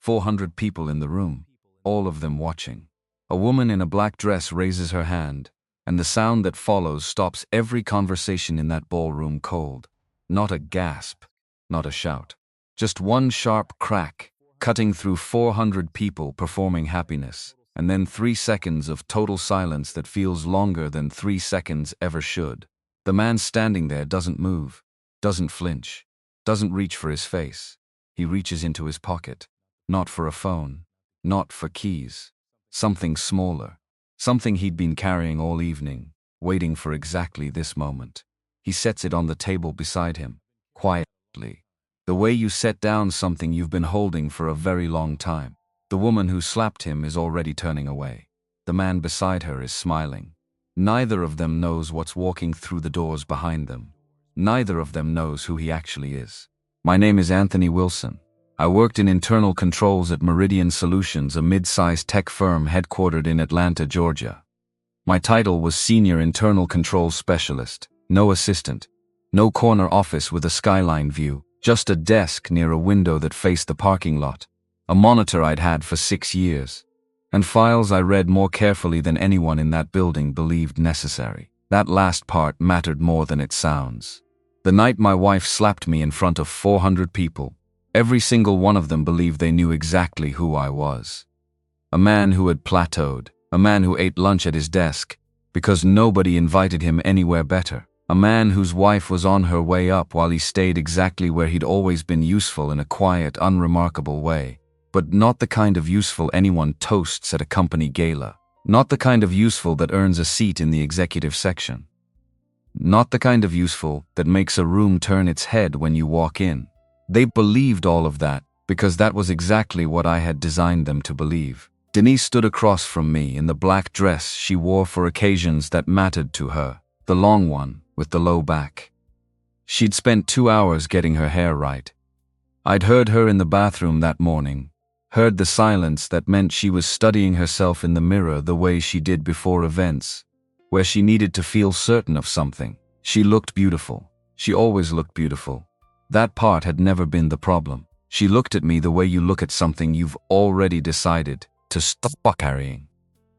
400 people in the room, all of them watching. A woman in a black dress raises her hand, and the sound that follows stops every conversation in that ballroom cold. Not a gasp, not a shout. Just one sharp crack, cutting through 400 people performing happiness, and then 3 seconds of total silence that feels longer than 3 seconds ever should. The man standing there doesn't move, doesn't flinch, doesn't reach for his face. He reaches into his pocket, not for a phone, not for keys. Something smaller, something he'd been carrying all evening, waiting for exactly this moment. He sets it on the table beside him, quietly. The way you set down something you've been holding for a very long time. The woman who slapped him is already turning away. The man beside her is smiling. Neither of them knows what's walking through the doors behind them. Neither of them knows who he actually is. My name is Anthony Wilson. I worked in internal controls at Meridian Solutions, a mid-sized tech firm headquartered in Atlanta, Georgia. My title was Senior Internal Controls Specialist. No assistant. No corner office with a skyline view. Just a desk near a window that faced the parking lot. A monitor I'd had for 6 years. And files I read more carefully than anyone in that building believed necessary. That last part mattered more than it sounds. The night my wife slapped me in front of 400 people, every single one of them believed they knew exactly who I was. A man who had plateaued, a man who ate lunch at his desk because nobody invited him anywhere better, a man whose wife was on her way up while he stayed exactly where he'd always been useful in a quiet, unremarkable way, but not the kind of useful anyone toasts at a company gala, not the kind of useful that earns a seat in the executive section, not the kind of useful that makes a room turn its head when you walk in. They believed all of that because that was exactly what I had designed them to believe. Denise stood across from me in the black dress she wore for occasions that mattered to her, the long one with the low back. She'd spent 2 hours getting her hair right. I'd heard her in the bathroom that morning, heard the silence that meant she was studying herself in the mirror the way she did before events, where she needed to feel certain of something. She looked beautiful. She always looked beautiful. That part had never been the problem. She looked at me the way you look at something you've already decided to stop carrying.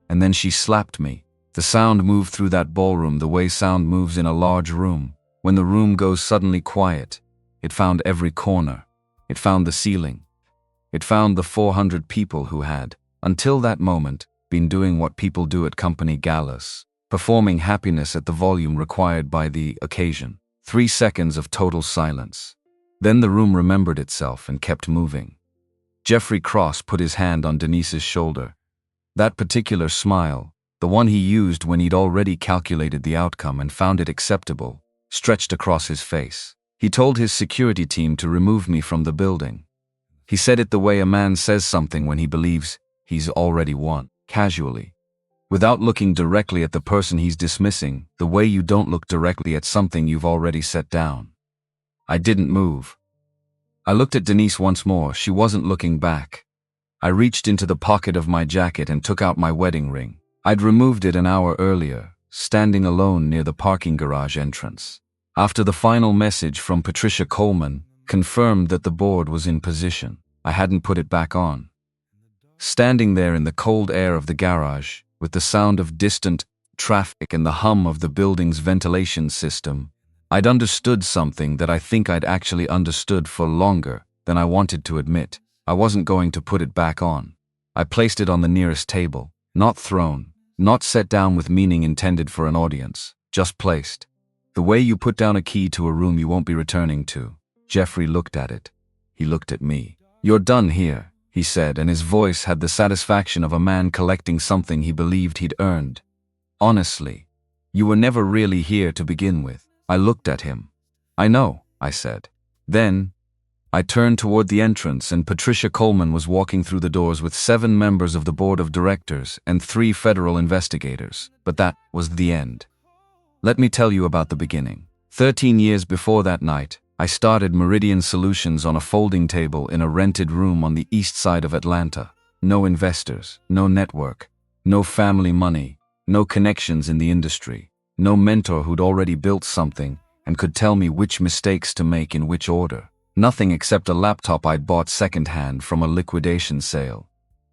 And then she slapped me. The sound moved through that ballroom the way sound moves in a large room. When the room goes suddenly quiet, it found every corner. It found the ceiling. It found the 400 people who had, until that moment, been doing what people do at company galas, performing happiness at the volume required by the occasion. 3 seconds of total silence. Then the room remembered itself and kept moving. Jeffrey Cross put his hand on Denise's shoulder. That particular smile, the one he used when he'd already calculated the outcome and found it acceptable, stretched across his face. He told his security team to remove me from the building. He said it the way a man says something when he believes he's already won, casually, without looking directly at the person he's dismissing, the way you don't look directly at something you've already set down. I didn't move. I looked at Denise once more. She wasn't looking back. I reached into the pocket of my jacket and took out my wedding ring. I'd removed it an hour earlier, standing alone near the parking garage entrance. After the final message from Patricia Coleman confirmed that the board was in position, I hadn't put it back on. Standing there in the cold air of the garage, with the sound of distant traffic and the hum of the building's ventilation system, I'd understood something that I think I'd actually understood for longer than I wanted to admit. I wasn't going to put it back on. I placed it on the nearest table, not thrown, not set down with meaning intended for an audience, just placed. The way you put down a key to a room you won't be returning to. Jeffrey looked at it. He looked at me. "You're done here," he said, and his voice had the satisfaction of a man collecting something he believed he'd earned. "Honestly, you were never really here to begin with." I looked at him. "I know," I said. Then, I turned toward the entrance and Patricia Coleman was walking through the doors with 7 members of the board of directors and 3 federal investigators. But that was the end. Let me tell you about the beginning. 13 years before that night, I started Meridian Solutions on a folding table in a rented room on the east side of Atlanta. No investors, no network, no family money, no connections in the industry, no mentor who'd already built something and could tell me which mistakes to make in which order. Nothing except a laptop I'd bought secondhand from a liquidation sale.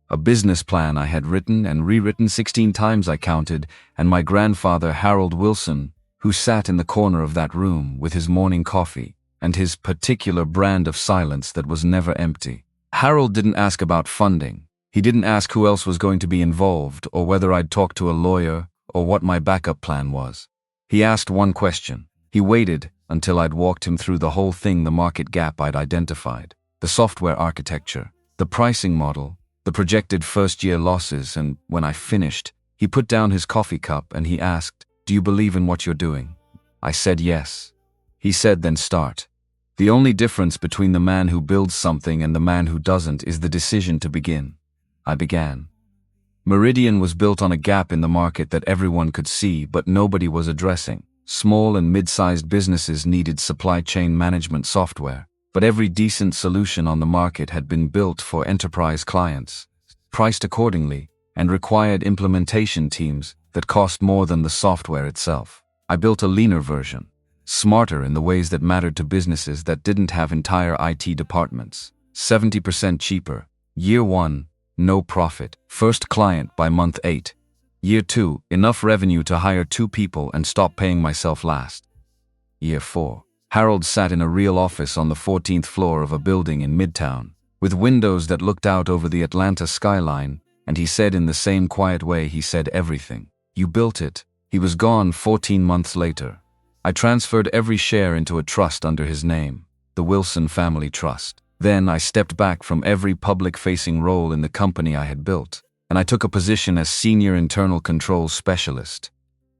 A business plan I had written and rewritten 16 times I counted, and my grandfather Harold Wilson, who sat in the corner of that room with his morning coffee and his particular brand of silence that was never empty. Harold didn't ask about funding. He didn't ask who else was going to be involved or whether I'd talk to a lawyer or what my backup plan was. He asked one question. He waited until I'd walked him through the whole thing, the market gap I'd identified, the software architecture, the pricing model, the projected first-year losses, and when I finished, he put down his coffee cup and he asked, "Do you believe in what you're doing?" I said yes. He said, "Then start. The only difference between the man who builds something and the man who doesn't is the decision to begin." I began. Meridian was built on a gap in the market that everyone could see but nobody was addressing. Small and mid-sized businesses needed supply chain management software, but every decent solution on the market had been built for enterprise clients, priced accordingly, and required implementation teams that cost more than the software itself. I built a leaner version, smarter in the ways that mattered to businesses that didn't have entire IT departments. 70% cheaper. Year 1, no profit. First client by month 8. Year 2, enough revenue to hire 2 people and stop paying myself last. Year 4. Harold sat in a real office on the 14th floor of a building in Midtown, with windows that looked out over the Atlanta skyline, and he said in the same quiet way he said everything. "You built it." He was gone 14 months later. I transferred every share into a trust under his name, the Wilson Family Trust. Then I stepped back from every public-facing role in the company I had built, and I took a position as Senior Internal Controls Specialist,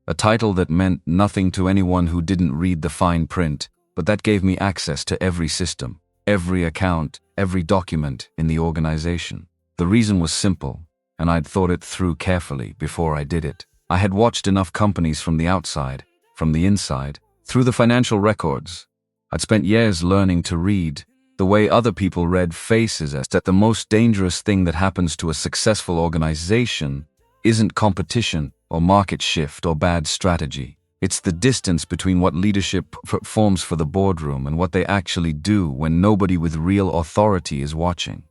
a title that meant nothing to anyone who didn't read the fine print, but that gave me access to every system, every account, every document in the organization. The reason was simple, and I'd thought it through carefully before I did it. I had watched enough companies from the outside, from the inside, through the financial records. I'd spent years learning to read the way other people read faces, as that the most dangerous thing that happens to a successful organization isn't competition or market shift or bad strategy. It's the distance between what leadership forms for the boardroom and what they actually do when nobody with real authority is watching.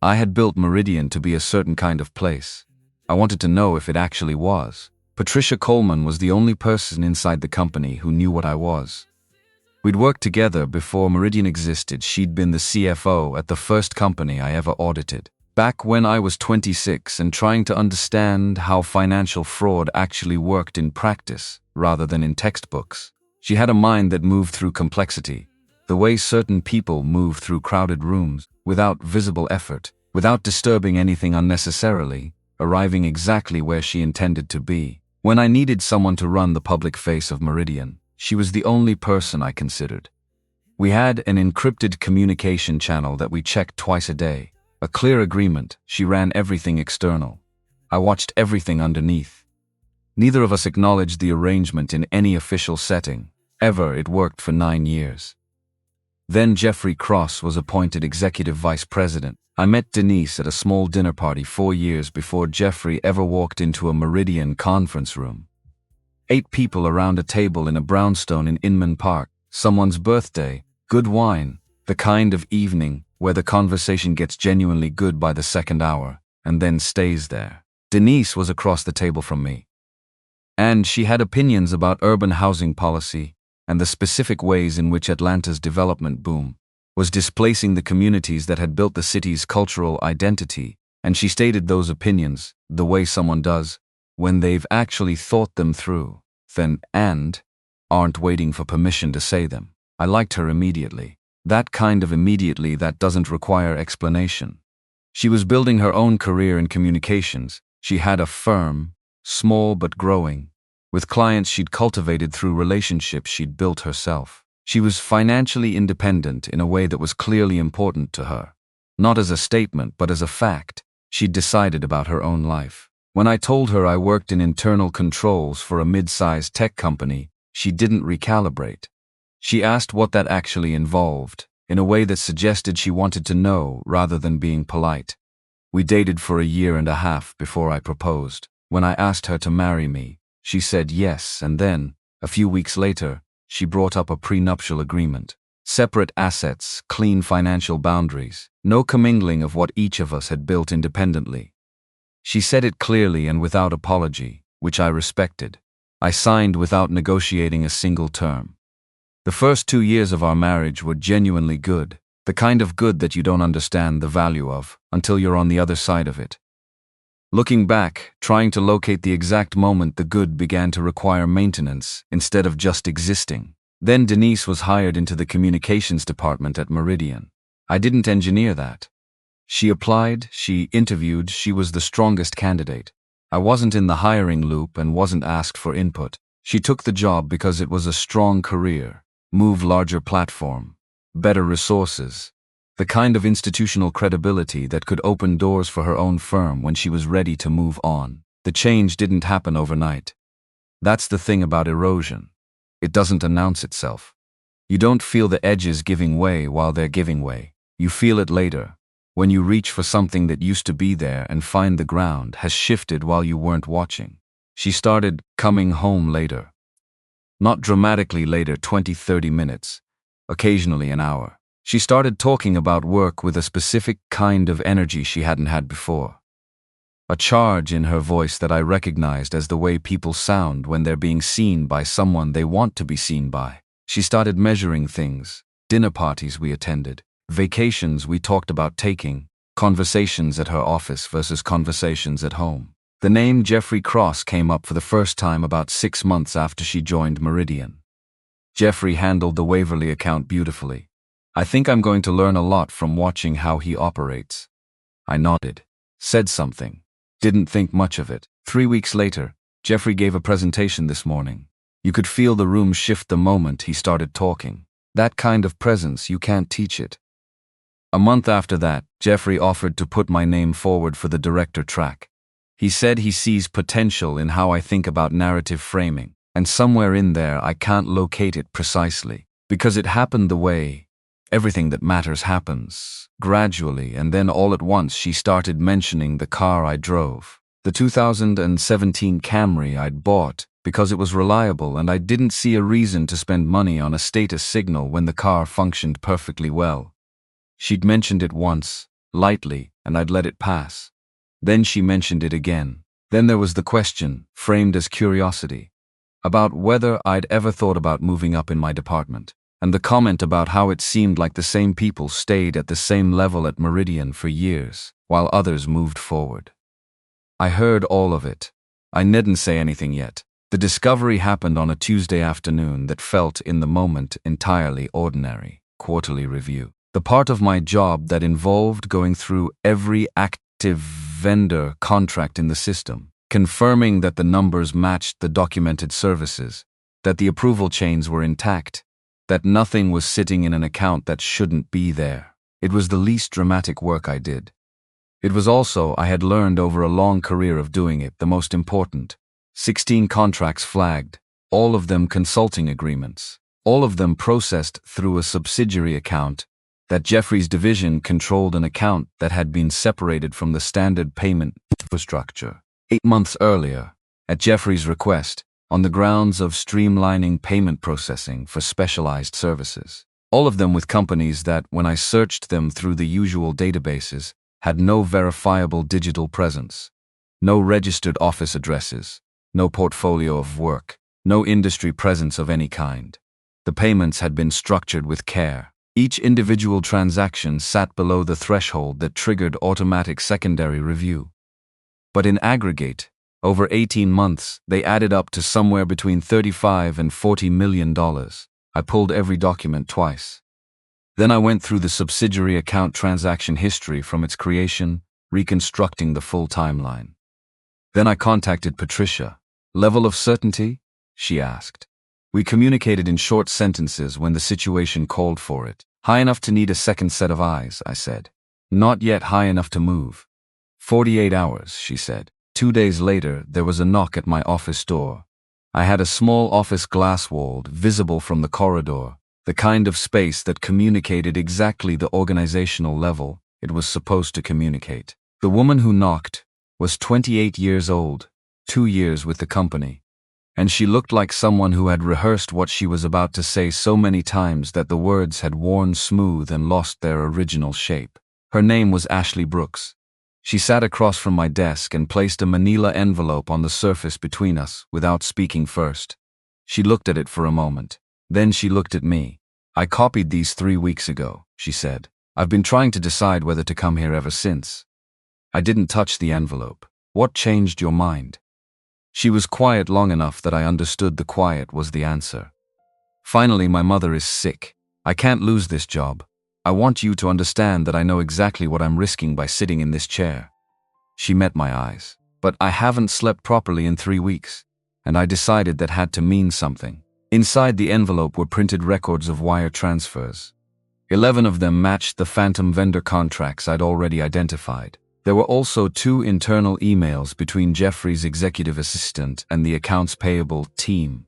I had built Meridian to be a certain kind of place. I wanted to know if it actually was. Patricia Coleman was the only person inside the company who knew what I was. We'd worked together before Meridian existed. She'd been the CFO at the first company I ever audited. Back when I was 26 and trying to understand how financial fraud actually worked in practice rather than in textbooks. She had a mind that moved through complexity, the way certain people move through crowded rooms, without visible effort, without disturbing anything unnecessarily, arriving exactly where she intended to be. When I needed someone to run the public face of Meridian, she was the only person I considered. We had an encrypted communication channel that we checked twice a day. A clear agreement. She ran everything external. I watched everything underneath. Neither of us acknowledged the arrangement in any official setting. Ever. It worked for 9 years. Then Jeffrey Cross was appointed executive vice president. I met Denise at a small dinner party 4 years before Jeffrey ever walked into a Meridian conference room. 8 people around a table in a brownstone in Inman Park, someone's birthday, good wine, the kind of evening where the conversation gets genuinely good by the second hour, and then stays there. Denise was across the table from me. And she had opinions about urban housing policy and the specific ways in which Atlanta's development boom was displacing the communities that had built the city's cultural identity, and she stated those opinions the way someone does when they've actually thought them through, and aren't waiting for permission to say them. I liked her immediately. That kind of immediately that doesn't require explanation. She was building her own career in communications. She had a firm, small but growing, with clients she'd cultivated through relationships she'd built herself. She was financially independent in a way that was clearly important to her. Not as a statement, but as a fact. She'd decided about her own life. When I told her I worked in internal controls for a mid-sized tech company, she didn't recalibrate. She asked what that actually involved, in a way that suggested she wanted to know rather than being polite. We dated for a year and a half before I proposed. When I asked her to marry me, she said yes, and then, a few weeks later, she brought up a prenuptial agreement. Separate assets, clean financial boundaries, no commingling of what each of us had built independently. She said it clearly and without apology, which I respected. I signed without negotiating a single term. The first 2 years of our marriage were genuinely good, the kind of good that you don't understand the value of until you're on the other side of it. Looking back, trying to locate the exact moment the good began to require maintenance instead of just existing. Then Denise was hired into the communications department at Meridian. I didn't engineer that. She applied, she interviewed, she was the strongest candidate. I wasn't in the hiring loop and wasn't asked for input. She took the job because it was a strong career, move larger platform, better resources, the kind of institutional credibility that could open doors for her own firm when she was ready to move on. The change didn't happen overnight. That's the thing about erosion. It doesn't announce itself. You don't feel the edges giving way while they're giving way. You feel it later, when you reach for something that used to be there and find the ground has shifted while you weren't watching. She started coming home later. Not dramatically later, 20-30 minutes, occasionally an hour. She started talking about work with a specific kind of energy she hadn't had before. A charge in her voice that I recognized as the way people sound when they're being seen by someone they want to be seen by. She started measuring things, dinner parties we attended, vacations we talked about taking, conversations at her office versus conversations at home. The name Jeffrey Cross came up for the first time about 6 months after she joined Meridian. Jeffrey handled the Waverly account beautifully. I think I'm going to learn a lot from watching how he operates. I nodded, said something, didn't think much of it. 3 weeks later, Jeffrey gave a presentation this morning. You could feel the room shift the moment he started talking. That kind of presence, you can't teach it. A month after that, Jeffrey offered to put my name forward for the director track. He said he sees potential in how I think about narrative framing, and somewhere in there I can't locate it precisely, because it happened the way everything that matters happens, gradually, and then all at once she started mentioning the car I drove. The 2017 Camry I'd bought because it was reliable and I didn't see a reason to spend money on a status signal when the car functioned perfectly well. She'd mentioned it once, lightly, and I'd let it pass. Then she mentioned it again. Then there was the question, framed as curiosity, about whether I'd ever thought about moving up in my department. And the comment about how it seemed like the same people stayed at the same level at Meridian for years, while others moved forward. I heard all of it. I didn't say anything yet. The discovery happened on a Tuesday afternoon that felt, in the moment, entirely ordinary. Quarterly review. The part of my job that involved going through every active vendor contract in the system, confirming that the numbers matched the documented services, that the approval chains were intact, that nothing was sitting in an account that shouldn't be there. It was the least dramatic work I did. It was also, I had learned over a long career of doing it, the most important. 16 contracts flagged, all of them consulting agreements, all of them processed through a subsidiary account, that Jeffrey's division controlled an account that had been separated from the standard payment infrastructure. 8 months earlier, at Jeffrey's request, on the grounds of streamlining payment processing for specialized services. All of them with companies that, when I searched them through the usual databases, had no verifiable digital presence, no registered office addresses, no portfolio of work, no industry presence of any kind. The payments had been structured with care. Each individual transaction sat below the threshold that triggered automatic secondary review. But in aggregate, over 18 months, they added up to somewhere between $35 and $40 million. I pulled every document twice. Then I went through the subsidiary account transaction history from its creation, reconstructing the full timeline. Then I contacted Patricia. Level of certainty? She asked. We communicated in short sentences when the situation called for it. High enough to need a second set of eyes, I said. Not yet high enough to move. 48 hours, she said. 2 days later, there was a knock at my office door. I had a small office glass-walled, visible from the corridor, the kind of space that communicated exactly the organizational level it was supposed to communicate. The woman who knocked was 28 years old, 2 years with the company, and she looked like someone who had rehearsed what she was about to say so many times that the words had worn smooth and lost their original shape. Her name was Ashley Brooks. She sat across from my desk and placed a manila envelope on the surface between us without speaking first. She looked at it for a moment. Then she looked at me. "I copied these 3 weeks ago," she said. "I've been trying to decide whether to come here ever since." I didn't touch the envelope. "What changed your mind?" She was quiet long enough that I understood the quiet was the answer. "Finally, my mother is sick. I can't lose this job. I want you to understand that I know exactly what I'm risking by sitting in this chair." She met my eyes. "But I haven't slept properly in 3 weeks." And I decided that had to mean something. Inside the envelope were printed records of wire transfers. 11 of them matched the phantom vendor contracts I'd already identified. There were also 2 internal emails between Jeffrey's executive assistant and the accounts payable team,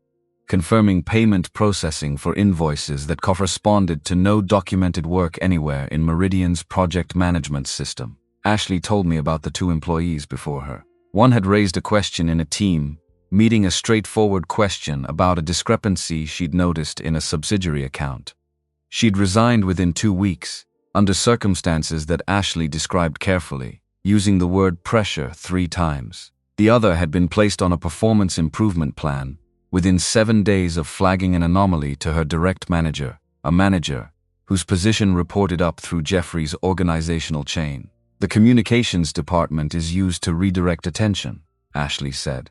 confirming payment processing for invoices that corresponded to no documented work anywhere in Meridian's project management system. Ashley told me about the 2 employees before her. One had raised a question in a team meeting, a straightforward question about a discrepancy she'd noticed in a subsidiary account. She'd resigned within 2 weeks, under circumstances that Ashley described carefully, using the word pressure 3 times. The other had been placed on a performance improvement plan within 7 days of flagging an anomaly to her direct manager, a manager whose position reported up through Jeffrey's organizational chain. "The communications department is used to redirect attention," Ashley said.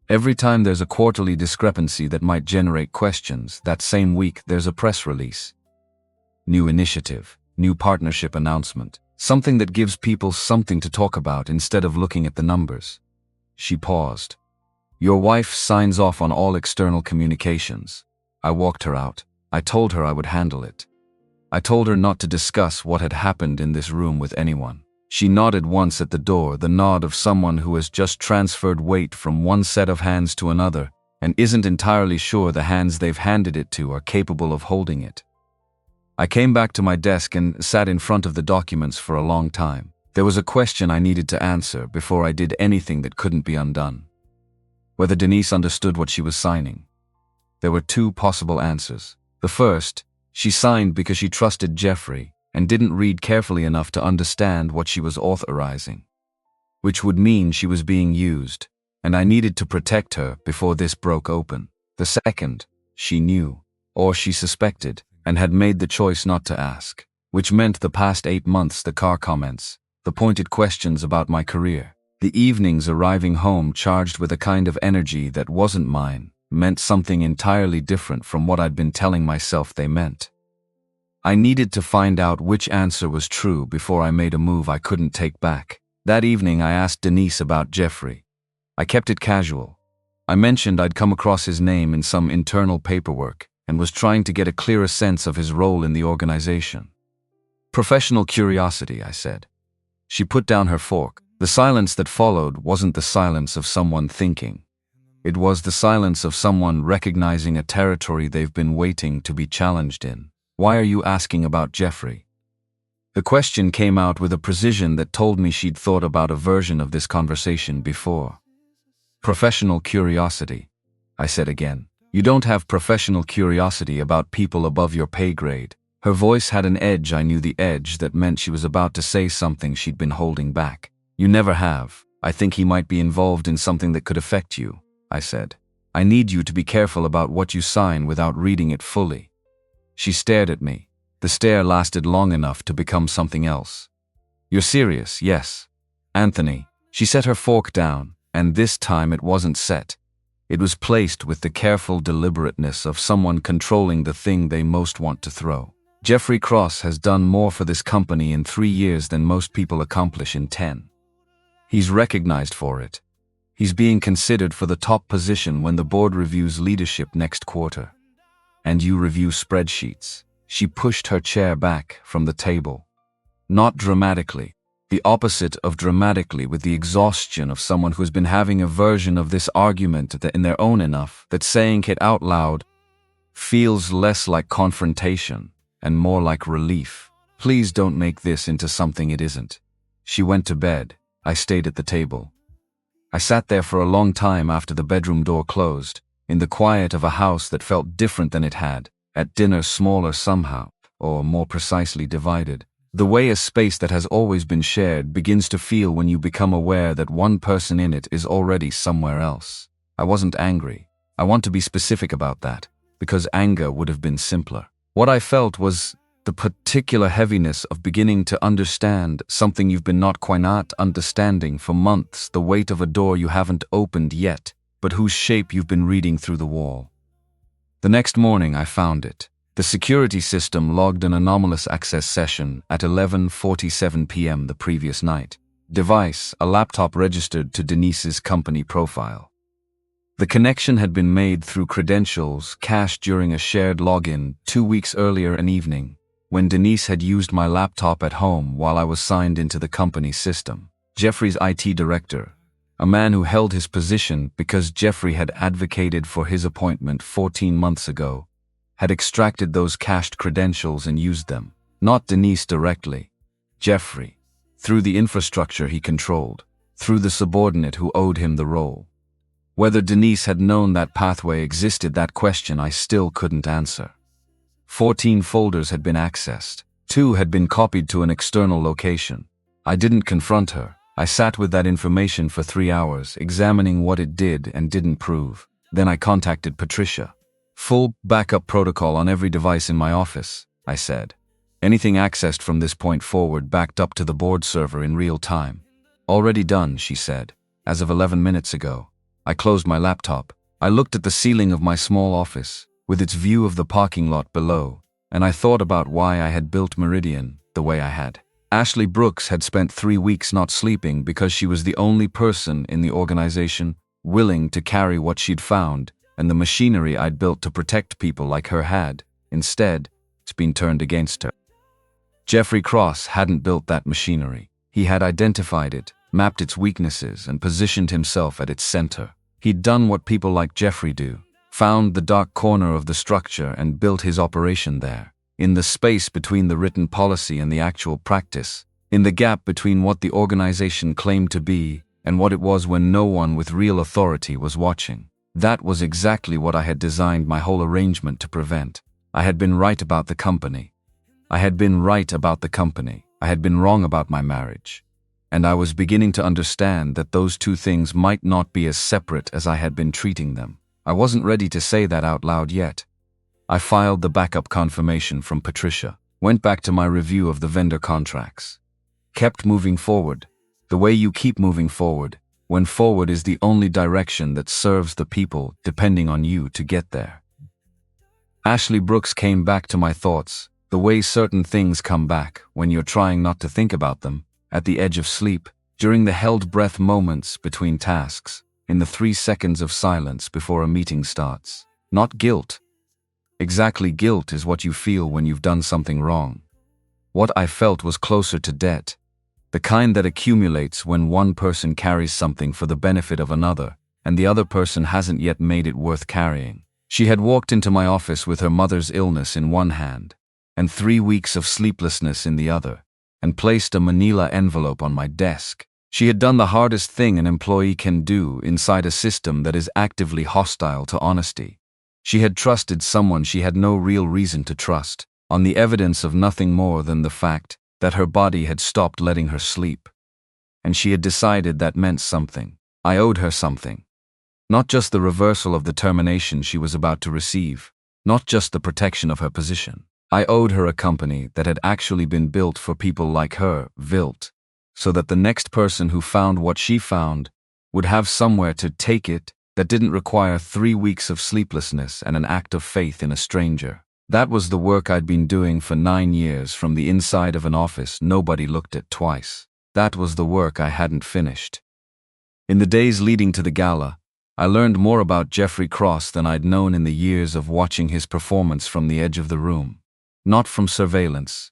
"Every time there's a quarterly discrepancy that might generate questions, that same week there's a press release. New initiative, new partnership announcement, something that gives people something to talk about instead of looking at the numbers." She paused. "Your wife signs off on all external communications." I walked her out. I told her I would handle it. I told her not to discuss what had happened in this room with anyone. She nodded once at the door, the nod of someone who has just transferred weight from one set of hands to another and isn't entirely sure the hands they've handed it to are capable of holding it. I came back to my desk and sat in front of the documents for a long time. There was a question I needed to answer before I did anything that couldn't be undone. Whether Denise understood what she was signing. There were 2 possible answers. The first, she signed because she trusted Jeffrey and didn't read carefully enough to understand what she was authorizing, which would mean she was being used, and I needed to protect her before this broke open. The second, she knew, or she suspected, and had made the choice not to ask, which meant the past 8 months, the car comments, the pointed questions about my career, the evenings arriving home charged with a kind of energy that wasn't mine, meant something entirely different from what I'd been telling myself they meant. I needed to find out which answer was true before I made a move I couldn't take back. That evening I asked Denise about Jeffrey. I kept it casual. I mentioned I'd come across his name in some internal paperwork and was trying to get a clearer sense of his role in the organization. "Professional curiosity," I said. She put down her fork. The silence that followed wasn't the silence of someone thinking. It was the silence of someone recognizing a territory they've been waiting to be challenged in. "Why are you asking about Jeffrey?" The question came out with a precision that told me she'd thought about a version of this conversation before. "Professional curiosity," I said again. "You don't have professional curiosity about people above your pay grade." Her voice had an edge. I knew the edge that meant she was about to say something she'd been holding back. "You never have. I think he might be involved in something that could affect you," I said. "I need you to be careful about what you sign without reading it fully." She stared at me. The stare lasted long enough to become something else. "You're serious, yes." "Anthony." She set her fork down, and this time it wasn't set. It was placed with the careful deliberateness of someone controlling the thing they most want to throw. "Jeffrey Cross has done more for this company in 3 years than most people accomplish in 10. He's recognized for it. He's being considered for the top position when the board reviews leadership next quarter. And you review spreadsheets." She pushed her chair back from the table. Not dramatically. The opposite of dramatically, with the exhaustion of someone who's been having a version of this argument that in their own enough that saying it out loud feels less like confrontation and more like relief. "Please don't make this into something it isn't." She went to bed. I stayed at the table. I sat there for a long time after the bedroom door closed, in the quiet of a house that felt different than it had, at dinner smaller somehow, or more precisely divided. The way a space that has always been shared begins to feel when you become aware that one person in it is already somewhere else. I wasn't angry. I want to be specific about that, because anger would have been simpler. What I felt was the particular heaviness of beginning to understand something you've been not quite not understanding for months, the weight of a door you haven't opened yet, but whose shape you've been reading through the wall. The next morning I found it. The security system logged an anomalous access session at 11:47 p.m. the previous night. Device, a laptop registered to Denise's company profile. The connection had been made through credentials cached during a shared login 2 weeks earlier an evening, when Denise had used my laptop at home while I was signed into the company system. Jeffrey's IT director, a man who held his position because Jeffrey had advocated for his appointment 14 months ago, had extracted those cached credentials and used them. Not Denise directly. Jeffrey, through the infrastructure he controlled, through the subordinate who owed him the role. Whether Denise had known that pathway existed, that question I still couldn't answer. 14 folders had been accessed. 2 had been copied to an external location. I didn't confront her. I sat with that information for 3 hours, examining what it did and didn't prove. Then I contacted Patricia. Full backup protocol on every device in my office, I said. Anything accessed from this point forward backed up to the board server in real time. Already done, she said, as of 11 minutes ago. I closed my laptop. I looked at the ceiling of my small office, with its view of the parking lot below, and I thought about why I had built Meridian the way I had. Ashley Brooks had spent 3 weeks not sleeping because she was the only person in the organization willing to carry what she'd found, and the machinery I'd built to protect people like her had. Instead, it's been turned against her. Jeffrey Cross hadn't built that machinery. He had identified it, mapped its weaknesses, and positioned himself at its center. He'd done what people like Jeffrey do, found the dark corner of the structure and built his operation there, in the space between the written policy and the actual practice, in the gap between what the organization claimed to be and what it was when no one with real authority was watching. That was exactly what I had designed my whole arrangement to prevent. I had been right about the company. I had been wrong about my marriage. And I was beginning to understand that those two things might not be as separate as I had been treating them. I wasn't ready to say that out loud yet. I filed the backup confirmation from Patricia, went back to my review of the vendor contracts. Kept moving forward, the way you keep moving forward, when forward is the only direction that serves the people depending on you to get there. Ashley Brooks came back to my thoughts, the way certain things come back when you're trying not to think about them, at the edge of sleep, during the held breath moments between tasks, in the 3 seconds of silence before a meeting starts. Not guilt. Exactly, guilt is what you feel when you've done something wrong. What I felt was closer to debt, the kind that accumulates when one person carries something for the benefit of another, and the other person hasn't yet made it worth carrying. She had walked into my office with her mother's illness in one hand, and 3 weeks of sleeplessness in the other, and placed a manila envelope on my desk. She had done the hardest thing an employee can do inside a system that is actively hostile to honesty. She had trusted someone she had no real reason to trust, on the evidence of nothing more than the fact that her body had stopped letting her sleep. And she had decided that meant something. I owed her something. Not just the reversal of the termination she was about to receive, not just the protection of her position. I owed her a company that had actually been built for people like her, built, so that the next person who found what she found would have somewhere to take it that didn't require 3 weeks of sleeplessness and an act of faith in a stranger. That was the work I'd been doing for 9 years from the inside of an office nobody looked at twice. That was the work I hadn't finished. In the days leading to the gala, I learned more about Jeffrey Cross than I'd known in the years of watching his performance from the edge of the room. Not from surveillance.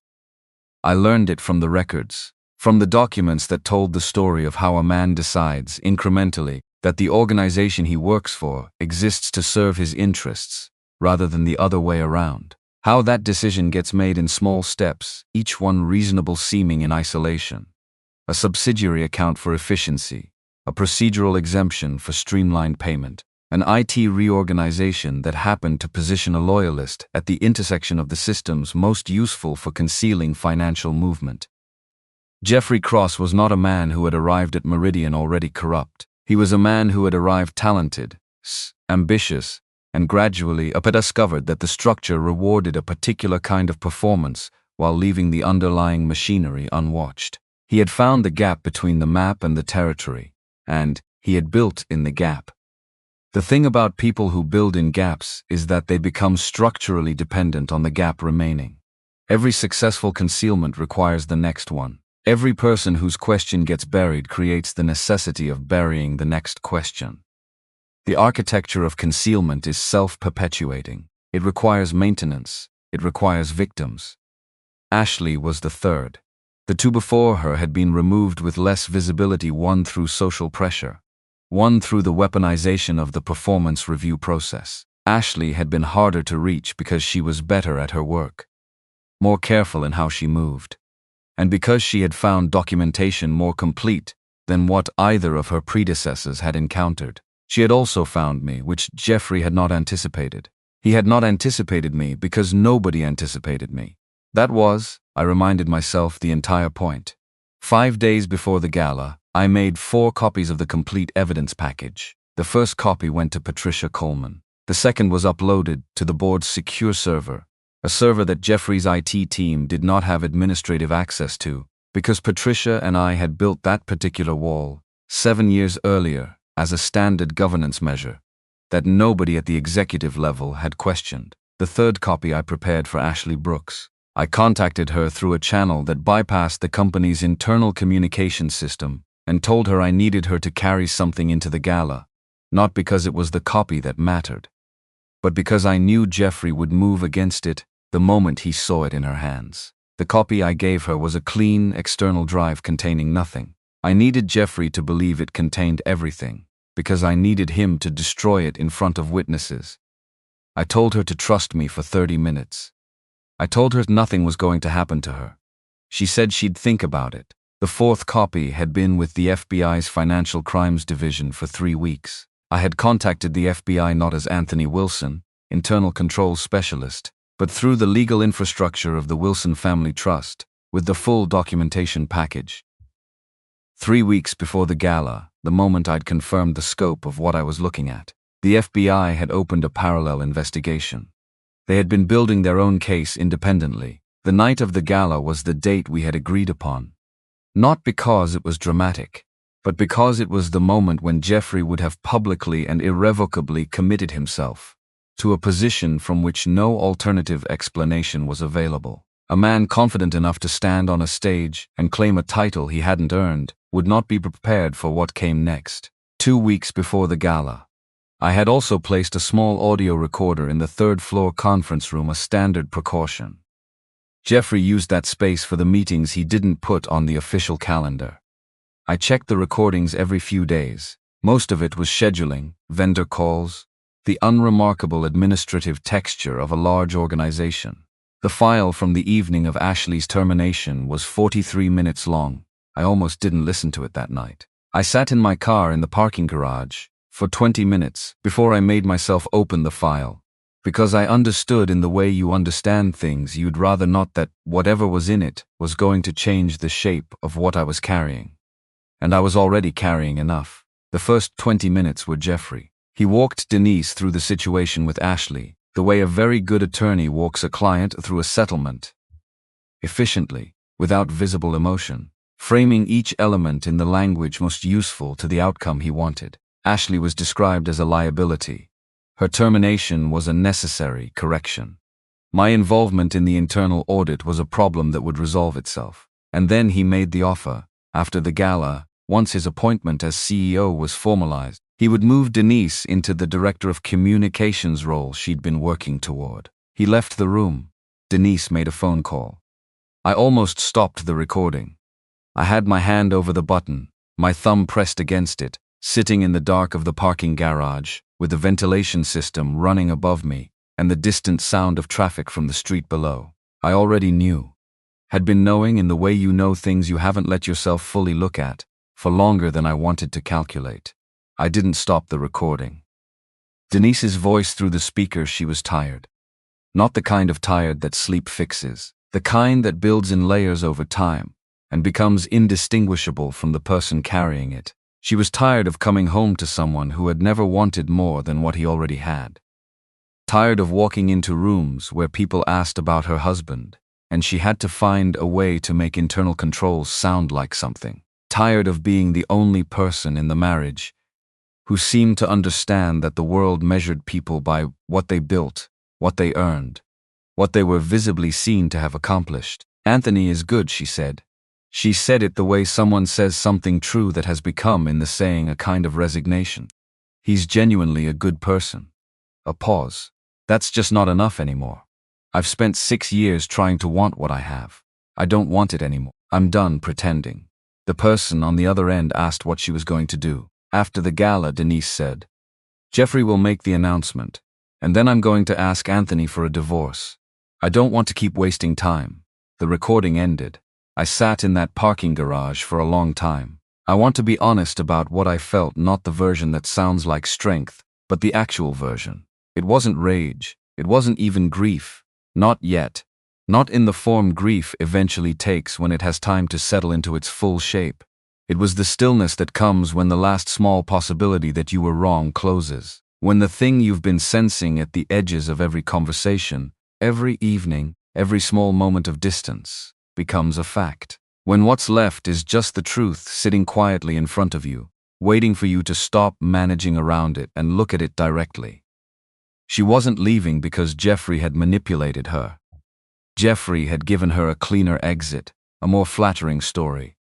I learned it from the records, from the documents that told the story of how a man decides, incrementally, that the organization he works for exists to serve his interests, rather than the other way around. How that decision gets made in small steps, each one reasonable seeming in isolation. A subsidiary account for efficiency, a procedural exemption for streamlined payment, an IT reorganization that happened to position a loyalist at the intersection of the systems most useful for concealing financial movement. Jeffrey Cross was not a man who had arrived at Meridian already corrupt. He was a man who had arrived talented, ambitious, and gradually discovered that the structure rewarded a particular kind of performance while leaving the underlying machinery unwatched. He had found the gap between the map and the territory, and he had built in the gap. The thing about people who build in gaps is that they become structurally dependent on the gap remaining. Every successful concealment requires the next one. Every person whose question gets buried creates the necessity of burying the next question. The architecture of concealment is self-perpetuating. It requires maintenance. It requires victims. Ashley was the third. The two before her had been removed with less visibility, one through social pressure, one through the weaponization of the performance review process. Ashley had been harder to reach because she was better at her work, more careful in how she moved, and because she had found documentation more complete than what either of her predecessors had encountered. She had also found me, which Jeffrey had not anticipated. He had not anticipated me because nobody anticipated me. That was, I reminded myself, the entire point. 5 days before the gala, I made 4 copies of the complete evidence package. The first copy went to Patricia Coleman. The second was uploaded to the board's secure server, a server that Jeffrey's IT team did not have administrative access to, because Patricia and I had built that particular wall 7 years earlier as a standard governance measure that nobody at the executive level had questioned. The third copy I prepared for Ashley Brooks. I contacted her through a channel that bypassed the company's internal communication system and told her I needed her to carry something into the gala, not because it was the copy that mattered, but because I knew Jeffrey would move against it the moment he saw it in her hands. The copy I gave her was a clean, external drive containing nothing. I needed Jeffrey to believe it contained everything, because I needed him to destroy it in front of witnesses. I told her to trust me for 30 minutes. I told her nothing was going to happen to her. She said she'd think about it. The fourth copy had been with the FBI's Financial Crimes Division for 3 weeks. I had contacted the FBI not as Anthony Wilson, internal controls specialist, but through the legal infrastructure of the Wilson Family Trust, with the full documentation package. 3 weeks before the gala, the moment I'd confirmed the scope of what I was looking at, the FBI had opened a parallel investigation. They had been building their own case independently. The night of the gala was the date we had agreed upon. Not because it was dramatic, but because it was the moment when Jeffrey would have publicly and irrevocably committed himself to a position from which no alternative explanation was available. A man confident enough to stand on a stage and claim a title he hadn't earned would not be prepared for what came next. 2 weeks before the gala, I had also placed a small audio recorder in the third-floor conference room, a standard precaution. Jeffrey used that space for the meetings he didn't put on the official calendar. I checked the recordings every few days. Most of it was scheduling, vendor calls, the unremarkable administrative texture of a large organization. The file from the evening of Ashley's termination was 43 minutes long. I almost didn't listen to it that night. I sat in my car in the parking garage for 20 minutes before I made myself open the file, because I understood in the way you understand things you'd rather not that whatever was in it was going to change the shape of what I was carrying. And I was already carrying enough. The first 20 minutes were Jeffrey. He walked Denise through the situation with Ashley, the way a very good attorney walks a client through a settlement. Efficiently, without visible emotion, framing each element in the language most useful to the outcome he wanted. Ashley was described as a liability. Her termination was a necessary correction. My involvement in the internal audit was a problem that would resolve itself. And then he made the offer. After the gala, once his appointment as CEO was formalized, he would move Denise into the Director of Communications role she'd been working toward. He left the room. Denise made a phone call. I almost stopped the recording. I had my hand over the button, my thumb pressed against it, sitting in the dark of the parking garage, with the ventilation system running above me and the distant sound of traffic from the street below. I already knew. Had been knowing in the way you know things you haven't let yourself fully look at, for longer than I wanted to calculate. I didn't stop the recording. Denise's voice through the speaker. She was tired. Not the kind of tired that sleep fixes, the kind that builds in layers over time and becomes indistinguishable from the person carrying it. She was tired of coming home to someone who had never wanted more than what he already had. Tired of walking into rooms where people asked about her husband, and she had to find a way to make internal controls sound like something. Tired of being the only person in the marriage who seemed to understand that the world measured people by what they built, what they earned, what they were visibly seen to have accomplished. Anthony is good, she said. She said it the way someone says something true that has become, in the saying, a kind of resignation. He's genuinely a good person. A pause. That's just not enough anymore. I've spent 6 years trying to want what I have. I don't want it anymore. I'm done pretending. The person on the other end asked what she was going to do. After the gala, Denise said, "Jeffrey will make the announcement, and then I'm going to ask Anthony for a divorce. I don't want to keep wasting time." The recording ended. I sat in that parking garage for a long time. I want to be honest about what I felt, not the version that sounds like strength, but the actual version. It wasn't rage. It wasn't even grief. Not yet. Not in the form grief eventually takes when it has time to settle into its full shape. It was the stillness that comes when the last small possibility that you were wrong closes. When the thing you've been sensing at the edges of every conversation, every evening, every small moment of distance, becomes a fact. When what's left is just the truth sitting quietly in front of you, waiting for you to stop managing around it and look at it directly. She wasn't leaving because Jeffrey had manipulated her. Jeffrey had given her a cleaner exit, a more flattering story,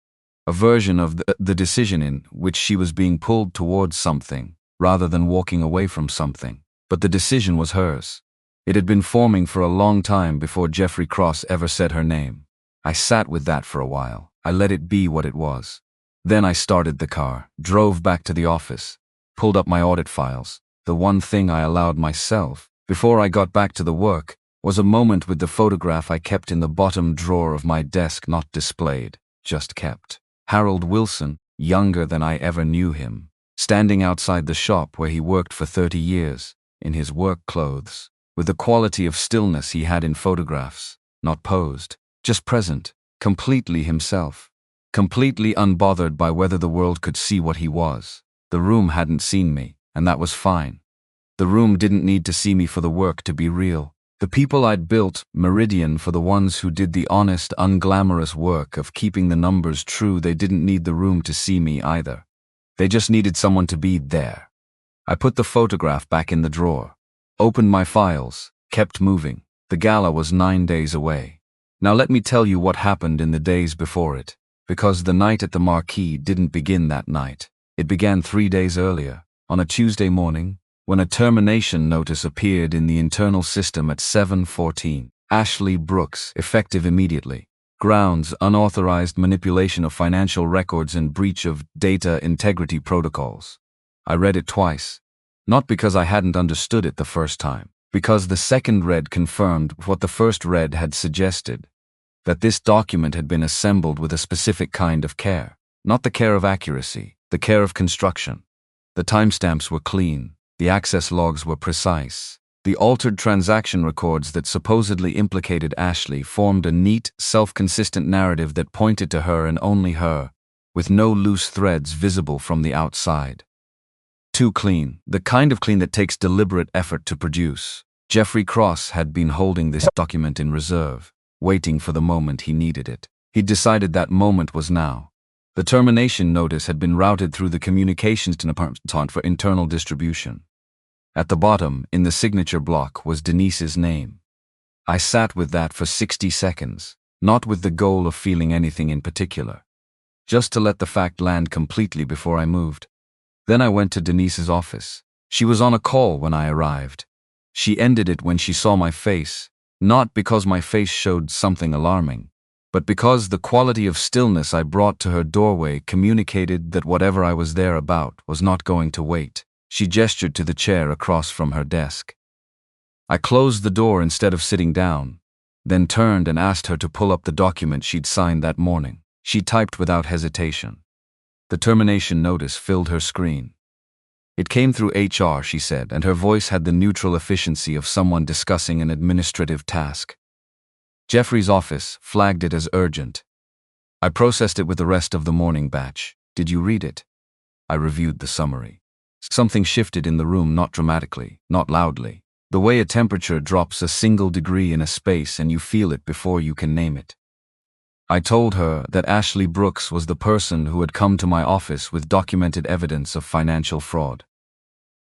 a version of the decision in which she was being pulled towards something rather than walking away from something. But the decision was hers. It had been forming for a long time before Jeffrey Cross ever said her name. I sat with that for a while. I let it be what it was. Then I started the car, drove back to the office, pulled up my audit files. The one thing I allowed myself, before I got back to the work, was a moment with the photograph I kept in the bottom drawer of my desk, not displayed, just kept. Harold Wilson, younger than I ever knew him, standing outside the shop where he worked for 30 years, in his work clothes, with the quality of stillness he had in photographs, not posed, just present, completely himself, completely unbothered by whether the world could see what he was. The room hadn't seen me, and that was fine. The room didn't need to see me for the work to be real. The people I'd built, Meridian, for the ones who did the honest, unglamorous work of keeping the numbers true, they didn't need the room to see me either. They just needed someone to be there. I put the photograph back in the drawer, opened my files, kept moving. The gala was 9 days away. Now let me tell you what happened in the days before it, because the night at the Marquee didn't begin that night. It began 3 days earlier, on a Tuesday morning, when a termination notice appeared in the internal system at 7:14. Ashley Brooks, effective immediately. Grounds: unauthorized manipulation of financial records and breach of data integrity protocols. I read it twice. Not because I hadn't understood it the first time, because the second read confirmed what the first read had suggested, that this document had been assembled with a specific kind of care. Not the care of accuracy, the care of construction. The timestamps were clean. The access logs were precise. The altered transaction records that supposedly implicated Ashley formed a neat, self-consistent narrative that pointed to her and only her, with no loose threads visible from the outside. Too clean, the kind of clean that takes deliberate effort to produce. Jeffrey Cross had been holding this document in reserve, waiting for the moment he needed it. He'd decided that moment was now. The termination notice had been routed through the communications department for internal distribution. At the bottom, in the signature block, was Denise's name. I sat with that for 60 seconds, not with the goal of feeling anything in particular, just to let the fact land completely before I moved. Then I went to Denise's office. She was on a call when I arrived. She ended it when she saw my face, not because my face showed something alarming, but because the quality of stillness I brought to her doorway communicated that whatever I was there about was not going to wait. She gestured to the chair across from her desk. I closed the door instead of sitting down, then turned and asked her to pull up the document she'd signed that morning. She typed without hesitation. The termination notice filled her screen. It came through HR, she said, and her voice had the neutral efficiency of someone discussing an administrative task. Jeffrey's office flagged it as urgent. I processed it with the rest of the morning batch. Did you read it? I reviewed the summary. Something shifted in the room, not dramatically, not loudly. The way a temperature drops a single degree in a space and you feel it before you can name it. I told her that Ashley Brooks was the person who had come to my office with documented evidence of financial fraud.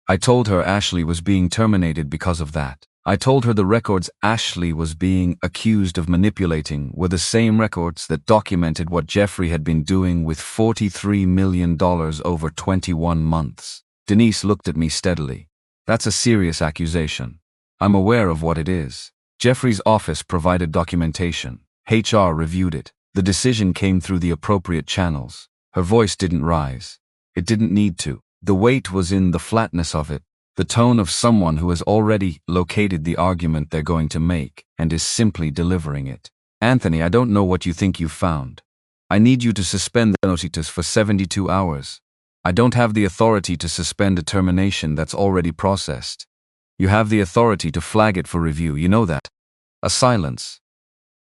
I told her Ashley was being terminated because of that. I told her the records Ashley was being accused of manipulating were the same records that documented what Jeffrey had been doing with $43 million over 21 months. Denise looked at me steadily. That's a serious accusation. I'm aware of what it is. Jeffrey's office provided documentation. HR reviewed it. The decision came through the appropriate channels. Her voice didn't rise. It didn't need to. The weight was in the flatness of it, the tone of someone who has already located the argument they're going to make and is simply delivering it. Anthony, I don't know what you think you've found. I need you to suspend the notice for 72 hours. I don't have the authority to suspend a termination that's already processed. You have the authority to flag it for review, you know that. A silence.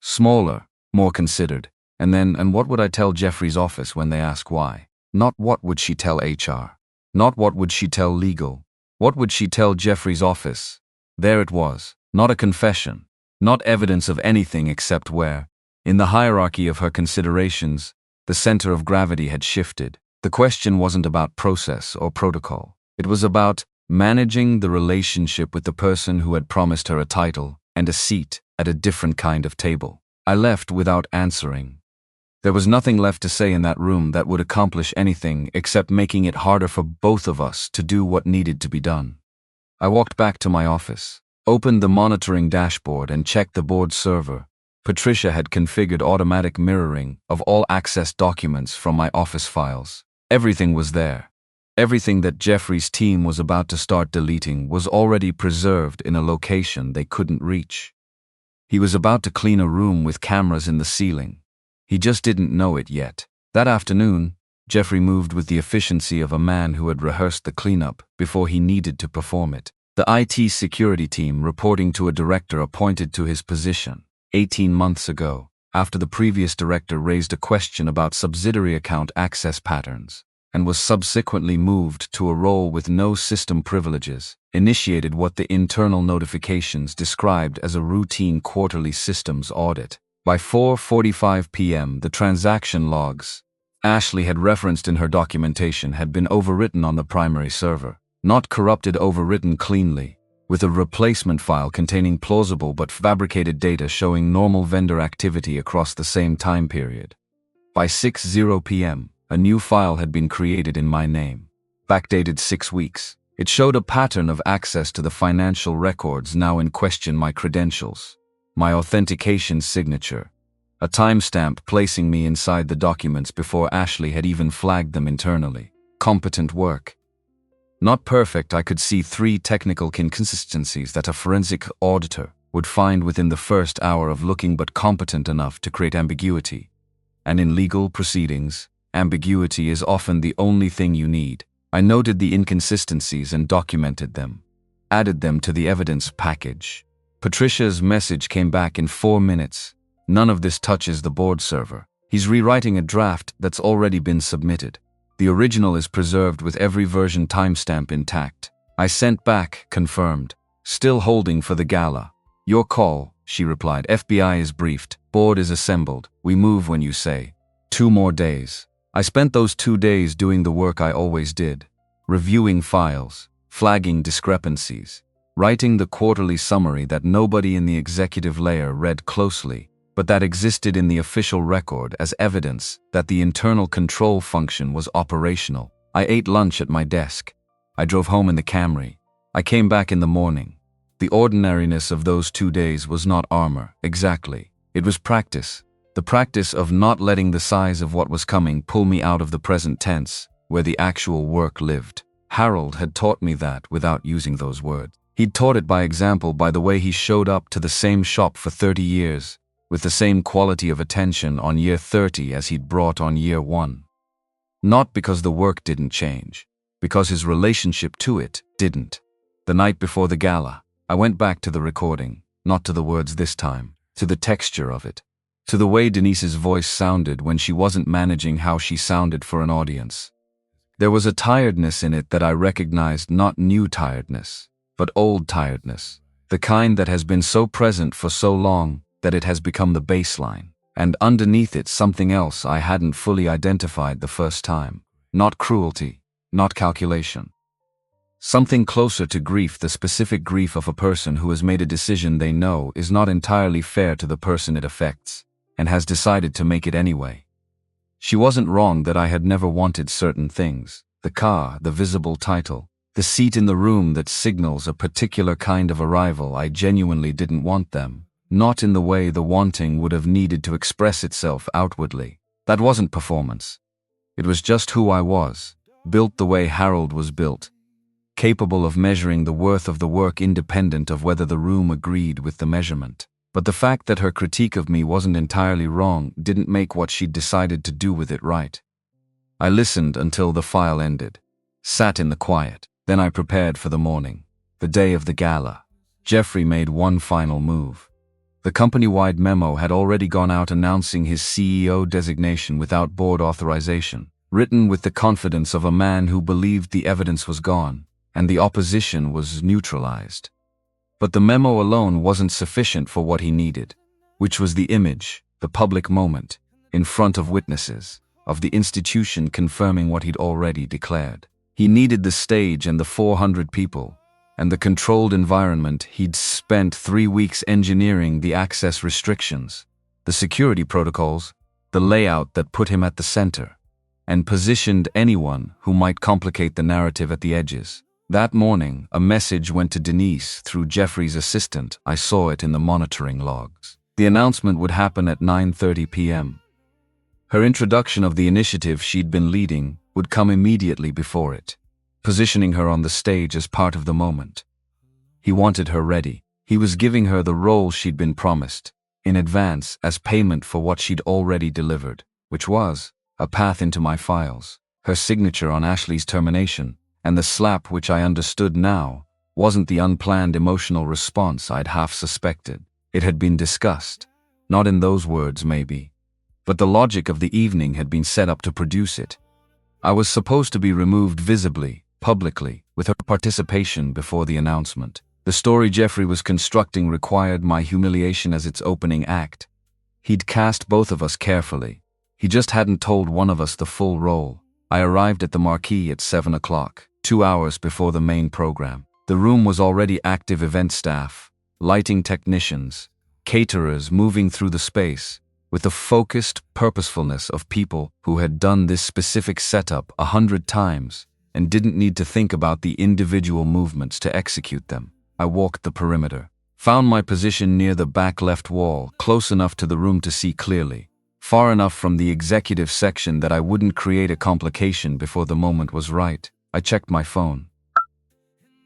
Smaller, more considered. And what would I tell Jeffrey's office when they ask why? Not what would she tell HR. Not what would she tell legal. What would she tell Jeffrey's office? There it was. Not a confession. Not evidence of anything except where, in the hierarchy of her considerations, the center of gravity had shifted. The question wasn't about process or protocol. It was about managing the relationship with the person who had promised her a title and a seat at a different kind of table. I left without answering. There was nothing left to say in that room that would accomplish anything except making it harder for both of us to do what needed to be done. I walked back to my office, opened the monitoring dashboard and checked the board server. Patricia had configured automatic mirroring of all access documents from my office files. Everything was there. Everything that Jeffrey's team was about to start deleting was already preserved in a location they couldn't reach. He was about to clean a room with cameras in the ceiling. He just didn't know it yet. That afternoon, Jeffrey moved with the efficiency of a man who had rehearsed the cleanup before he needed to perform it. The IT security team reporting to a director appointed to his position 18 months ago, after the previous director raised a question about subsidiary account access patterns, and was subsequently moved to a role with no system privileges, initiated what the internal notifications described as a routine quarterly systems audit. By 4:45 p.m., the transaction logs Ashley had referenced in her documentation had been overwritten on the primary server. Not corrupted, overwritten cleanly, with a replacement file containing plausible but fabricated data showing normal vendor activity across the same time period. By 6:00 p.m., a new file had been created in my name, backdated 6 weeks. It showed a pattern of access to the financial records now in question: my credentials, my authentication signature, a timestamp placing me inside the documents before Ashley had even flagged them internally. Competent work. Not perfect, I could see 3 technical inconsistencies that a forensic auditor would find within the first hour of looking, but competent enough to create ambiguity. And in legal proceedings, ambiguity is often the only thing you need. I noted the inconsistencies and documented them, added them to the evidence package. Patricia's message came back in 4 minutes. None of this touches the board server. He's rewriting a draft that's already been submitted. The original is preserved with every version timestamp intact. I sent back, confirmed. Still holding for the gala. Your call, she replied. FBI is briefed. Board is assembled. We move when you say. 2 more days. I spent those 2 days doing the work I always did. Reviewing files, flagging discrepancies, writing the quarterly summary that nobody in the executive layer read closely, but that existed in the official record as evidence that the internal control function was operational. I ate lunch at my desk. I drove home in the Camry. I came back in the morning. The ordinariness of those 2 days was not armor, exactly. It was practice. The practice of not letting the size of what was coming pull me out of the present tense, where the actual work lived. Harold had taught me that without using those words. He'd taught it by example, by the way he showed up to the same shop for 30 years, with the same quality of attention on year 30 as he'd brought on year 1. Not because the work didn't change, because his relationship to it didn't. The night before the gala, I went back to the recording, not to the words this time, to the texture of it, to the way Denise's voice sounded when she wasn't managing how she sounded for an audience. There was a tiredness in it that I recognized, not new tiredness, but old tiredness, the kind that has been so present for so long that it has become the baseline, and underneath it something else I hadn't fully identified the first time. Not cruelty, not calculation. Something closer to grief, the specific grief of a person who has made a decision they know is not entirely fair to the person it affects, and has decided to make it anyway. She wasn't wrong that I had never wanted certain things: the car, the visible title, the seat in the room that signals a particular kind of arrival. I genuinely didn't want them, not in the way the wanting would have needed to express itself outwardly. That wasn't performance. It was just who I was, built the way Harold was built, capable of measuring the worth of the work independent of whether the room agreed with the measurement. But the fact that her critique of me wasn't entirely wrong didn't make what she'd decided to do with it right. I listened until the file ended, sat in the quiet, then I prepared for the morning, the day of the gala. Jeffrey made one final move. The company-wide memo had already gone out announcing his CEO designation without board authorization, written with the confidence of a man who believed the evidence was gone, and the opposition was neutralized. But the memo alone wasn't sufficient for what he needed, which was the image, the public moment, in front of witnesses, of the institution confirming what he'd already declared. He needed the stage and the 400 people, and the controlled environment he'd spent 3 weeks engineering, the access restrictions, the security protocols, the layout that put him at the center, and positioned anyone who might complicate the narrative at the edges. That morning, a message went to Denise through Jeffrey's assistant. I saw it in the monitoring logs. The announcement would happen at 9:30 p.m. Her introduction of the initiative she'd been leading would come immediately before it, positioning her on the stage as part of the moment. He wanted her ready. He was giving her the role she'd been promised, in advance as payment for what she'd already delivered, which was a path into my files, her signature on Ashley's termination, and the slap, which I understood now, wasn't the unplanned emotional response I'd half suspected. It had been discussed, not in those words maybe, but the logic of the evening had been set up to produce it. I was supposed to be removed visibly, publicly, with her participation before the announcement. The story Jeffrey was constructing required my humiliation as its opening act. He'd cast both of us carefully. He just hadn't told one of us the full role. I arrived at the marquee at 7 o'clock. 2 hours before the main program. The room was already active: event staff, lighting technicians, caterers moving through the space, with the focused purposefulness of people who had done this specific setup 100 times and didn't need to think about the individual movements to execute them. I walked the perimeter, found my position near the back left wall, close enough to the room to see clearly, far enough from the executive section that I wouldn't create a complication before the moment was right. I checked my phone.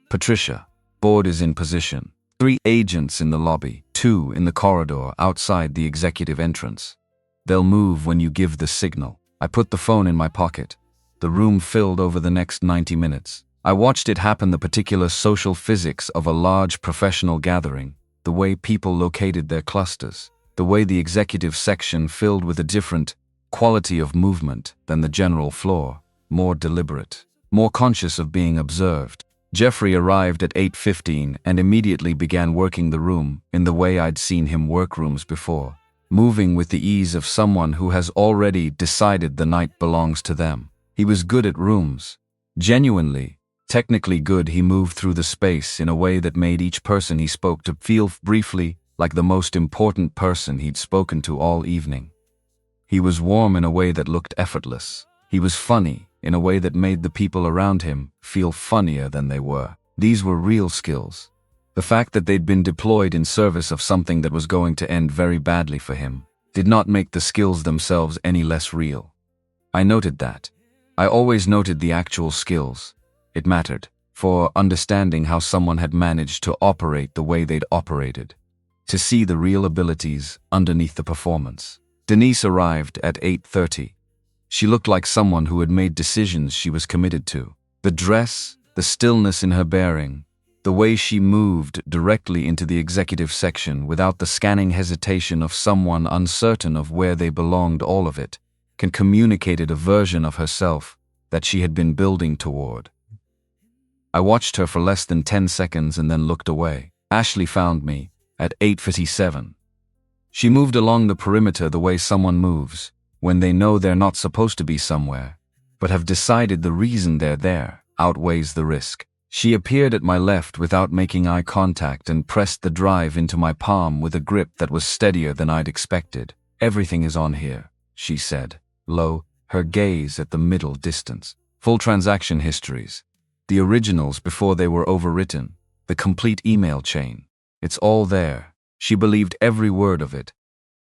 Patricia, board is in position. 3 agents in the lobby, 2 in the corridor outside the executive entrance. They'll move when you give the signal. I put the phone in my pocket. The room filled over the next 90 minutes. I watched it happen, the particular social physics of a large professional gathering, the way people located their clusters, the way the executive section filled with a different quality of movement than the general floor, more deliberate, more conscious of being observed. Jeffrey arrived at 8:15 and immediately began working the room in the way I'd seen him work rooms before, moving with the ease of someone who has already decided the night belongs to them. He was good at rooms. Genuinely, technically good. He moved through the space in a way that made each person he spoke to feel briefly like the most important person he'd spoken to all evening. He was warm in a way that looked effortless. He was funny in a way that made the people around him feel funnier than they were. These were real skills. The fact that they'd been deployed in service of something that was going to end very badly for him did not make the skills themselves any less real. I noted that. I always noted the actual skills. It mattered for understanding how someone had managed to operate the way they'd operated, to see the real abilities underneath the performance. Denise arrived at 8:30. She looked like someone who had made decisions she was committed to. The dress, the stillness in her bearing, the way she moved directly into the executive section without the scanning hesitation of someone uncertain of where they belonged, all of it communicated a version of herself that she had been building toward. I watched her for less than 10 seconds and then looked away. Ashley found me at 8:57. She moved along the perimeter the way someone moves when they know they're not supposed to be somewhere, but have decided the reason they're there outweighs the risk. She appeared at my left without making eye contact and pressed the drive into my palm with a grip that was steadier than I'd expected. "Everything is on here," she said, low, her gaze at the middle distance. "Full transaction histories, the originals before they were overwritten, the complete email chain. It's all there." She believed every word of it.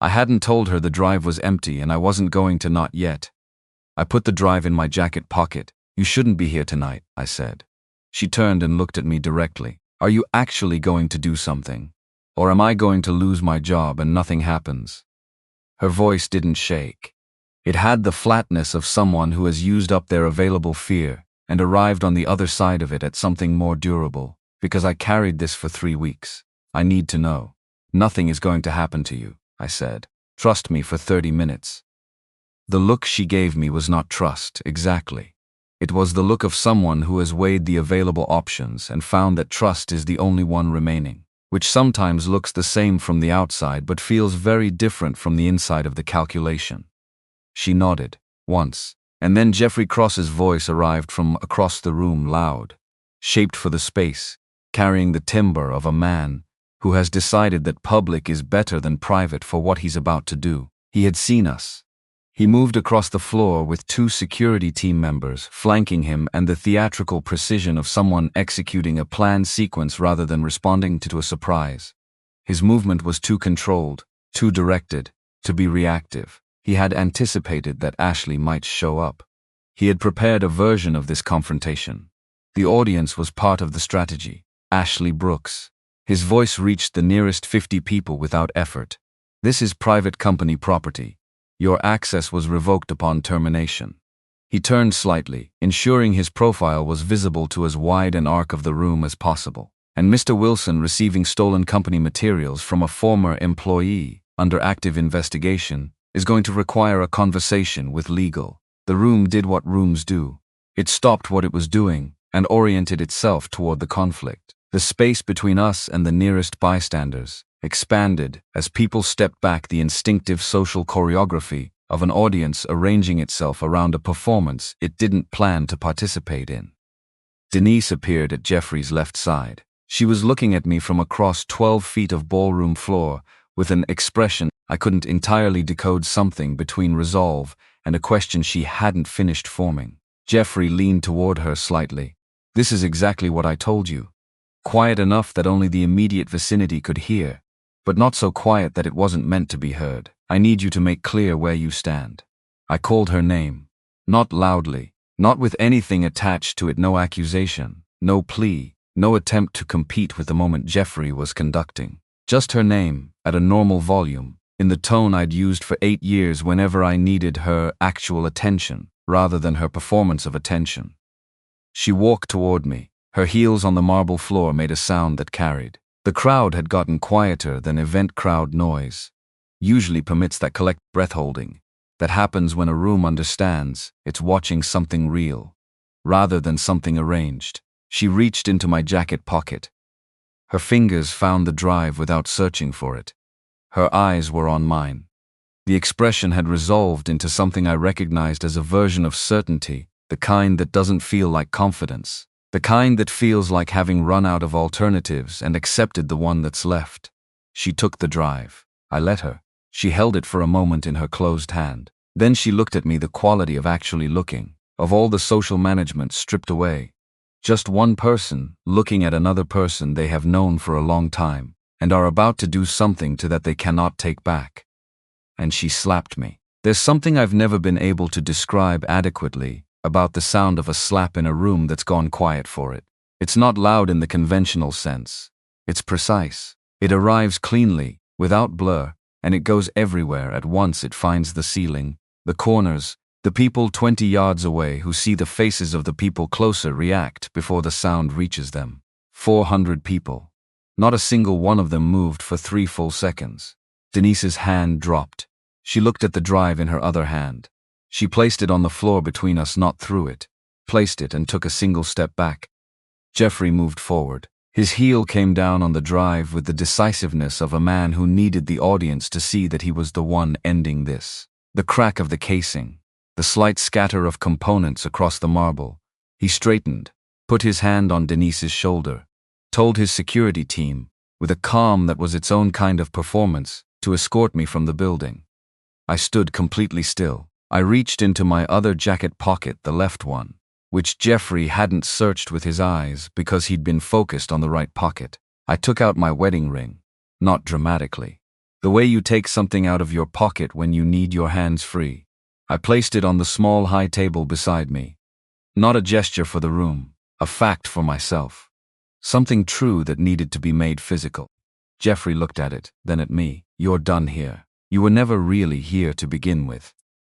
I hadn't told her the drive was empty and I wasn't going to, not yet. I put the drive in my jacket pocket. "You shouldn't be here tonight," I said. She turned and looked at me directly. "Are you actually going to do something? Or am I going to lose my job and nothing happens?" Her voice didn't shake. It had the flatness of someone who has used up their available fear and arrived on the other side of it at something more durable. "Because I carried this for 3 weeks. I need to know." "Nothing is going to happen to you," I said. "Trust me for 30 minutes. The look she gave me was not trust, exactly. It was the look of someone who has weighed the available options and found that trust is the only one remaining, which sometimes looks the same from the outside but feels very different from the inside of the calculation. She nodded, once, and then Jeffrey Cross's voice arrived from across the room, loud, shaped for the space, carrying the timbre of a man who has decided that public is better than private for what he's about to do. He had seen us. He moved across the floor with 2 security team members flanking him and the theatrical precision of someone executing a planned sequence rather than responding to a surprise. His movement was too controlled, too directed, to be reactive. He had anticipated that Ashley might show up. He had prepared a version of this confrontation. The audience was part of the strategy. Ashley Brooks. His voice reached the nearest 50 people without effort. "This is private company property. Your access was revoked upon termination." He turned slightly, ensuring his profile was visible to as wide an arc of the room as possible. "And Mr. Wilson receiving stolen company materials from a former employee under active investigation is going to require a conversation with legal." The room did what rooms do. It stopped what it was doing and oriented itself toward the conflict. The space between us and the nearest bystanders expanded as people stepped back, the instinctive social choreography of an audience arranging itself around a performance it didn't plan to participate in. Denise appeared at Jeffrey's left side. She was looking at me from across 12 feet of ballroom floor with an expression I couldn't entirely decode, something between resolve and a question she hadn't finished forming. Jeffrey leaned toward her slightly. "This is exactly what I told you." Quiet enough that only the immediate vicinity could hear, but not so quiet that it wasn't meant to be heard. "I need you to make clear where you stand." I called her name. Not loudly, not with anything attached to it, no accusation, no plea, no attempt to compete with the moment Jeffrey was conducting. Just her name, at a normal volume, in the tone I'd used for 8 years whenever I needed her actual attention, rather than her performance of attention. She walked toward me. Her heels on the marble floor made a sound that carried. The crowd had gotten quieter than event crowd noise usually permits, that collective breath-holding that happens when a room understands it's watching something real, rather than something arranged. She reached into my jacket pocket. Her fingers found the drive without searching for it. Her eyes were on mine. The expression had resolved into something I recognized as a version of certainty, the kind that doesn't feel like confidence. The kind that feels like having run out of alternatives and accepted the one that's left. She took the drive. I let her. She held it for a moment in her closed hand. Then she looked at me, the quality of actually looking, of all the social management stripped away. Just one person looking at another person they have known for a long time and are about to do something to that they cannot take back. And she slapped me. There's something I've never been able to describe adequately about the sound of a slap in a room that's gone quiet for it. It's not loud in the conventional sense. It's precise. It arrives cleanly, without blur, and it goes everywhere at once. It finds the ceiling, the corners, The people 20 yards away who see the faces of the people closer react before the sound reaches them. 400 people. Not a single one of them moved for 3 full seconds. Denise's hand dropped. She looked at the drive in her other hand. She placed it on the floor between us, not through it. Placed it and took a single step back. Jeffrey moved forward. His heel came down on the drive with the decisiveness of a man who needed the audience to see that he was the one ending this. The crack of the casing, the slight scatter of components across the marble. He straightened, put his hand on Denise's shoulder, told his security team, with a calm that was its own kind of performance, to escort me from the building. I stood completely still. I reached into my other jacket pocket, the left one, which Jeffrey hadn't searched with his eyes because he'd been focused on the right pocket. I took out my wedding ring, not dramatically. The way you take something out of your pocket when you need your hands free. I placed it on the small high table beside me. Not a gesture for the room, a fact for myself. Something true that needed to be made physical. Jeffrey looked at it, then at me. You're done here. You were never really here to begin with.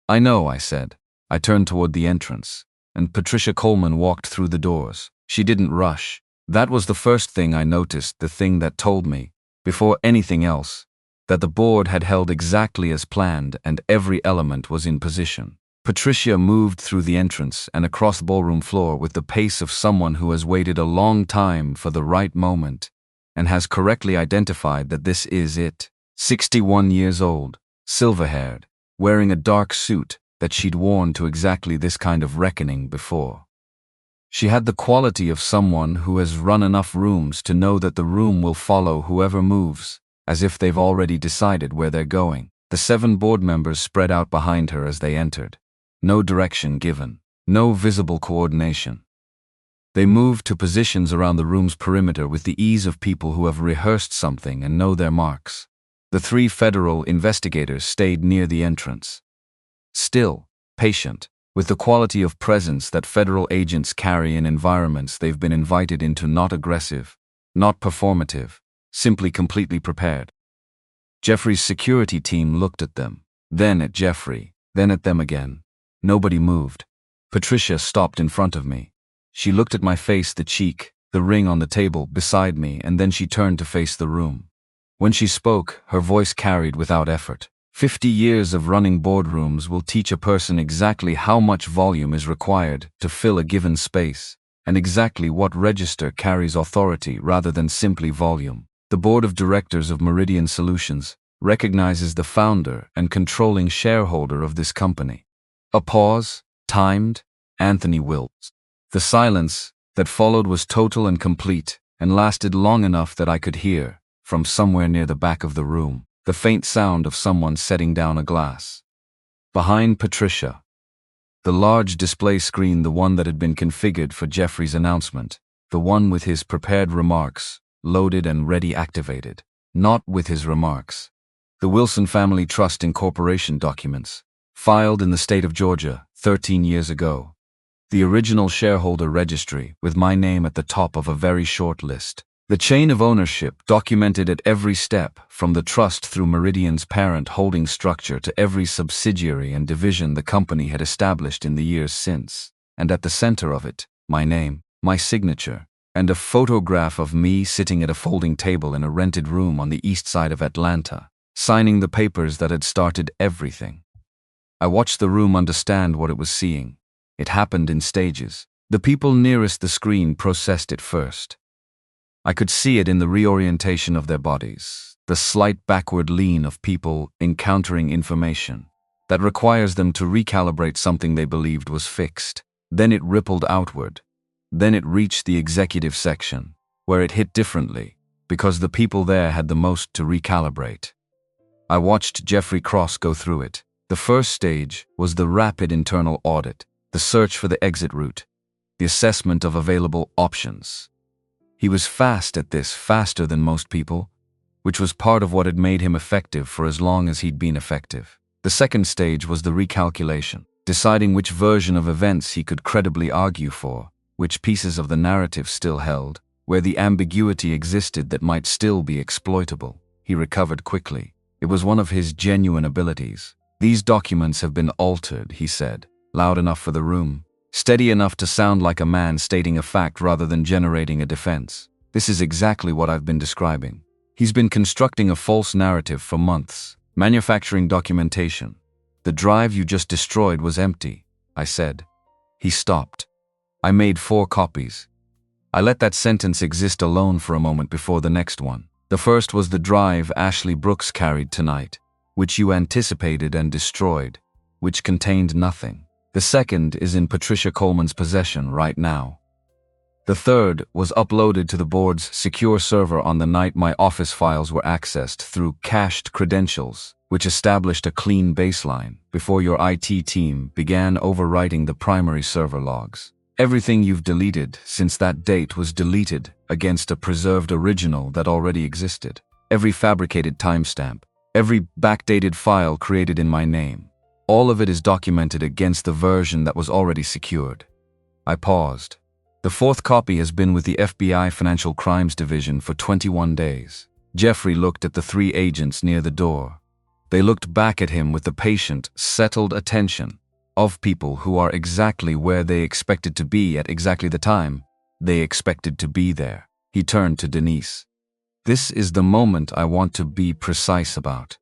I know, I said. I turned toward the entrance, and Patricia Coleman walked through the doors. She didn't rush. That was the first thing I noticed, the thing that told me, before anything else, that the board had held exactly as planned and every element was in position. Patricia moved through the entrance and across the ballroom floor with the pace of someone who has waited a long time for the right moment and has correctly identified that this is it. 61 years old, silver-haired, wearing a dark suit that she'd worn to exactly this kind of reckoning before. She had the quality of someone who has run enough rooms to know that the room will follow whoever moves, as if they've already decided where they're going. The 7 board members spread out behind her as they entered. No direction given, no visible coordination. They moved to positions around the room's perimeter with the ease of people who have rehearsed something and know their marks. The 3 federal investigators stayed near the entrance. Still, patient, with the quality of presence that federal agents carry in environments they've been invited into, not aggressive, not performative, simply completely prepared. Jeffrey's security team looked at them, then at Jeffrey, then at them again. Nobody moved. Patricia stopped in front of me. She looked at my face, the cheek, the ring on the table beside me, and then she turned to face the room. When she spoke, her voice carried without effort. 50 years of running boardrooms will teach a person exactly how much volume is required to fill a given space, and exactly what register carries authority rather than simply volume. The board of directors of Meridian Solutions recognizes the founder and controlling shareholder of this company. A pause, timed, Anthony Wills. The silence that followed was total and complete, and lasted long enough that I could hear, from somewhere near the back of the room, the faint sound of someone setting down a glass. Behind Patricia, the large display screen, the one that had been configured for Jeffrey's announcement, the one with his prepared remarks, loaded and ready activated. Not with his remarks. The Wilson Family Trust Incorporation documents, filed in the state of Georgia 13 years ago. The original shareholder registry, with my name at the top of a very short list. The chain of ownership documented at every step, from the trust through Meridian's parent holding structure to every subsidiary and division the company had established in the years since. And at the center of it, my name, my signature, and a photograph of me sitting at a folding table in a rented room on the east side of Atlanta, signing the papers that had started everything. I watched the room understand what it was seeing. It happened in stages. The people nearest the screen processed it first. I could see it in the reorientation of their bodies, the slight backward lean of people encountering information that requires them to recalibrate something they believed was fixed. Then it rippled outward. Then it reached the executive section, where it hit differently, because the people there had the most to recalibrate. I watched Jeffrey Cross go through it. The first stage was the rapid internal audit, the search for the exit route, the assessment of available options. He was fast at this, faster than most people, which was part of what had made him effective for as long as he'd been effective. The second stage was the recalculation, deciding which version of events he could credibly argue for, which pieces of the narrative still held, where the ambiguity existed that might still be exploitable. He recovered quickly. It was one of his genuine abilities. These documents have been altered, he said. loud enough for the room, steady enough to sound like a man stating a fact rather than generating a defense. This is exactly what I've been describing. He's been constructing a false narrative for months, manufacturing documentation. The drive you just destroyed was empty, I said. He stopped. I made 4 copies. I let that sentence exist alone for a moment before the next one. The first was the drive Ashley Brooks carried tonight, which you anticipated and destroyed, which contained nothing. The second is in Patricia Coleman's possession right now. The third was uploaded to the board's secure server on the night my office files were accessed through cached credentials, which established a clean baseline before your IT team began overwriting the primary server logs. Everything you've deleted since that date was deleted against a preserved original that already existed. Every fabricated timestamp, every backdated file created in my name, all of it is documented against the version that was already secured. I paused. The 4th copy has been with the FBI Financial Crimes Division for 21 days. Jeffrey looked at the 3 agents near the door. They looked back at him with the patient, settled attention of people who are exactly where they expected to be at exactly the time they expected to be there. He turned to Denise. This is the moment I want to be precise about.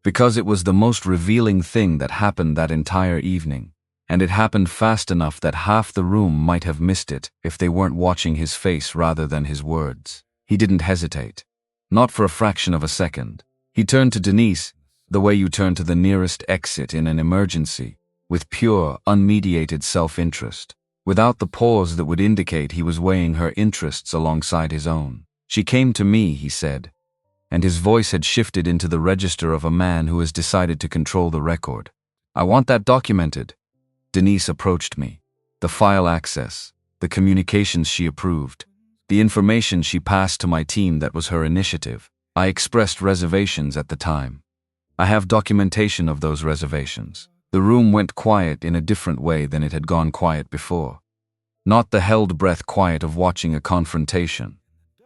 Because it was the most revealing thing that happened that entire evening, and it happened fast enough that half the room might have missed it if they weren't watching his face rather than his words. He didn't hesitate. Not for a fraction of a second. He turned to Denise, the way you turn to the nearest exit in an emergency, with pure, unmediated self-interest, without the pause that would indicate he was weighing her interests alongside his own. She came to me, he said, and his voice had shifted into the register of a man who has decided to control the record. I want that documented. Denise approached me. The file access, the communications she approved, the information she passed to my team that was her initiative. I expressed reservations at the time. I have documentation of those reservations. The room went quiet in a different way than it had gone quiet before. Not the held breath quiet of watching a confrontation.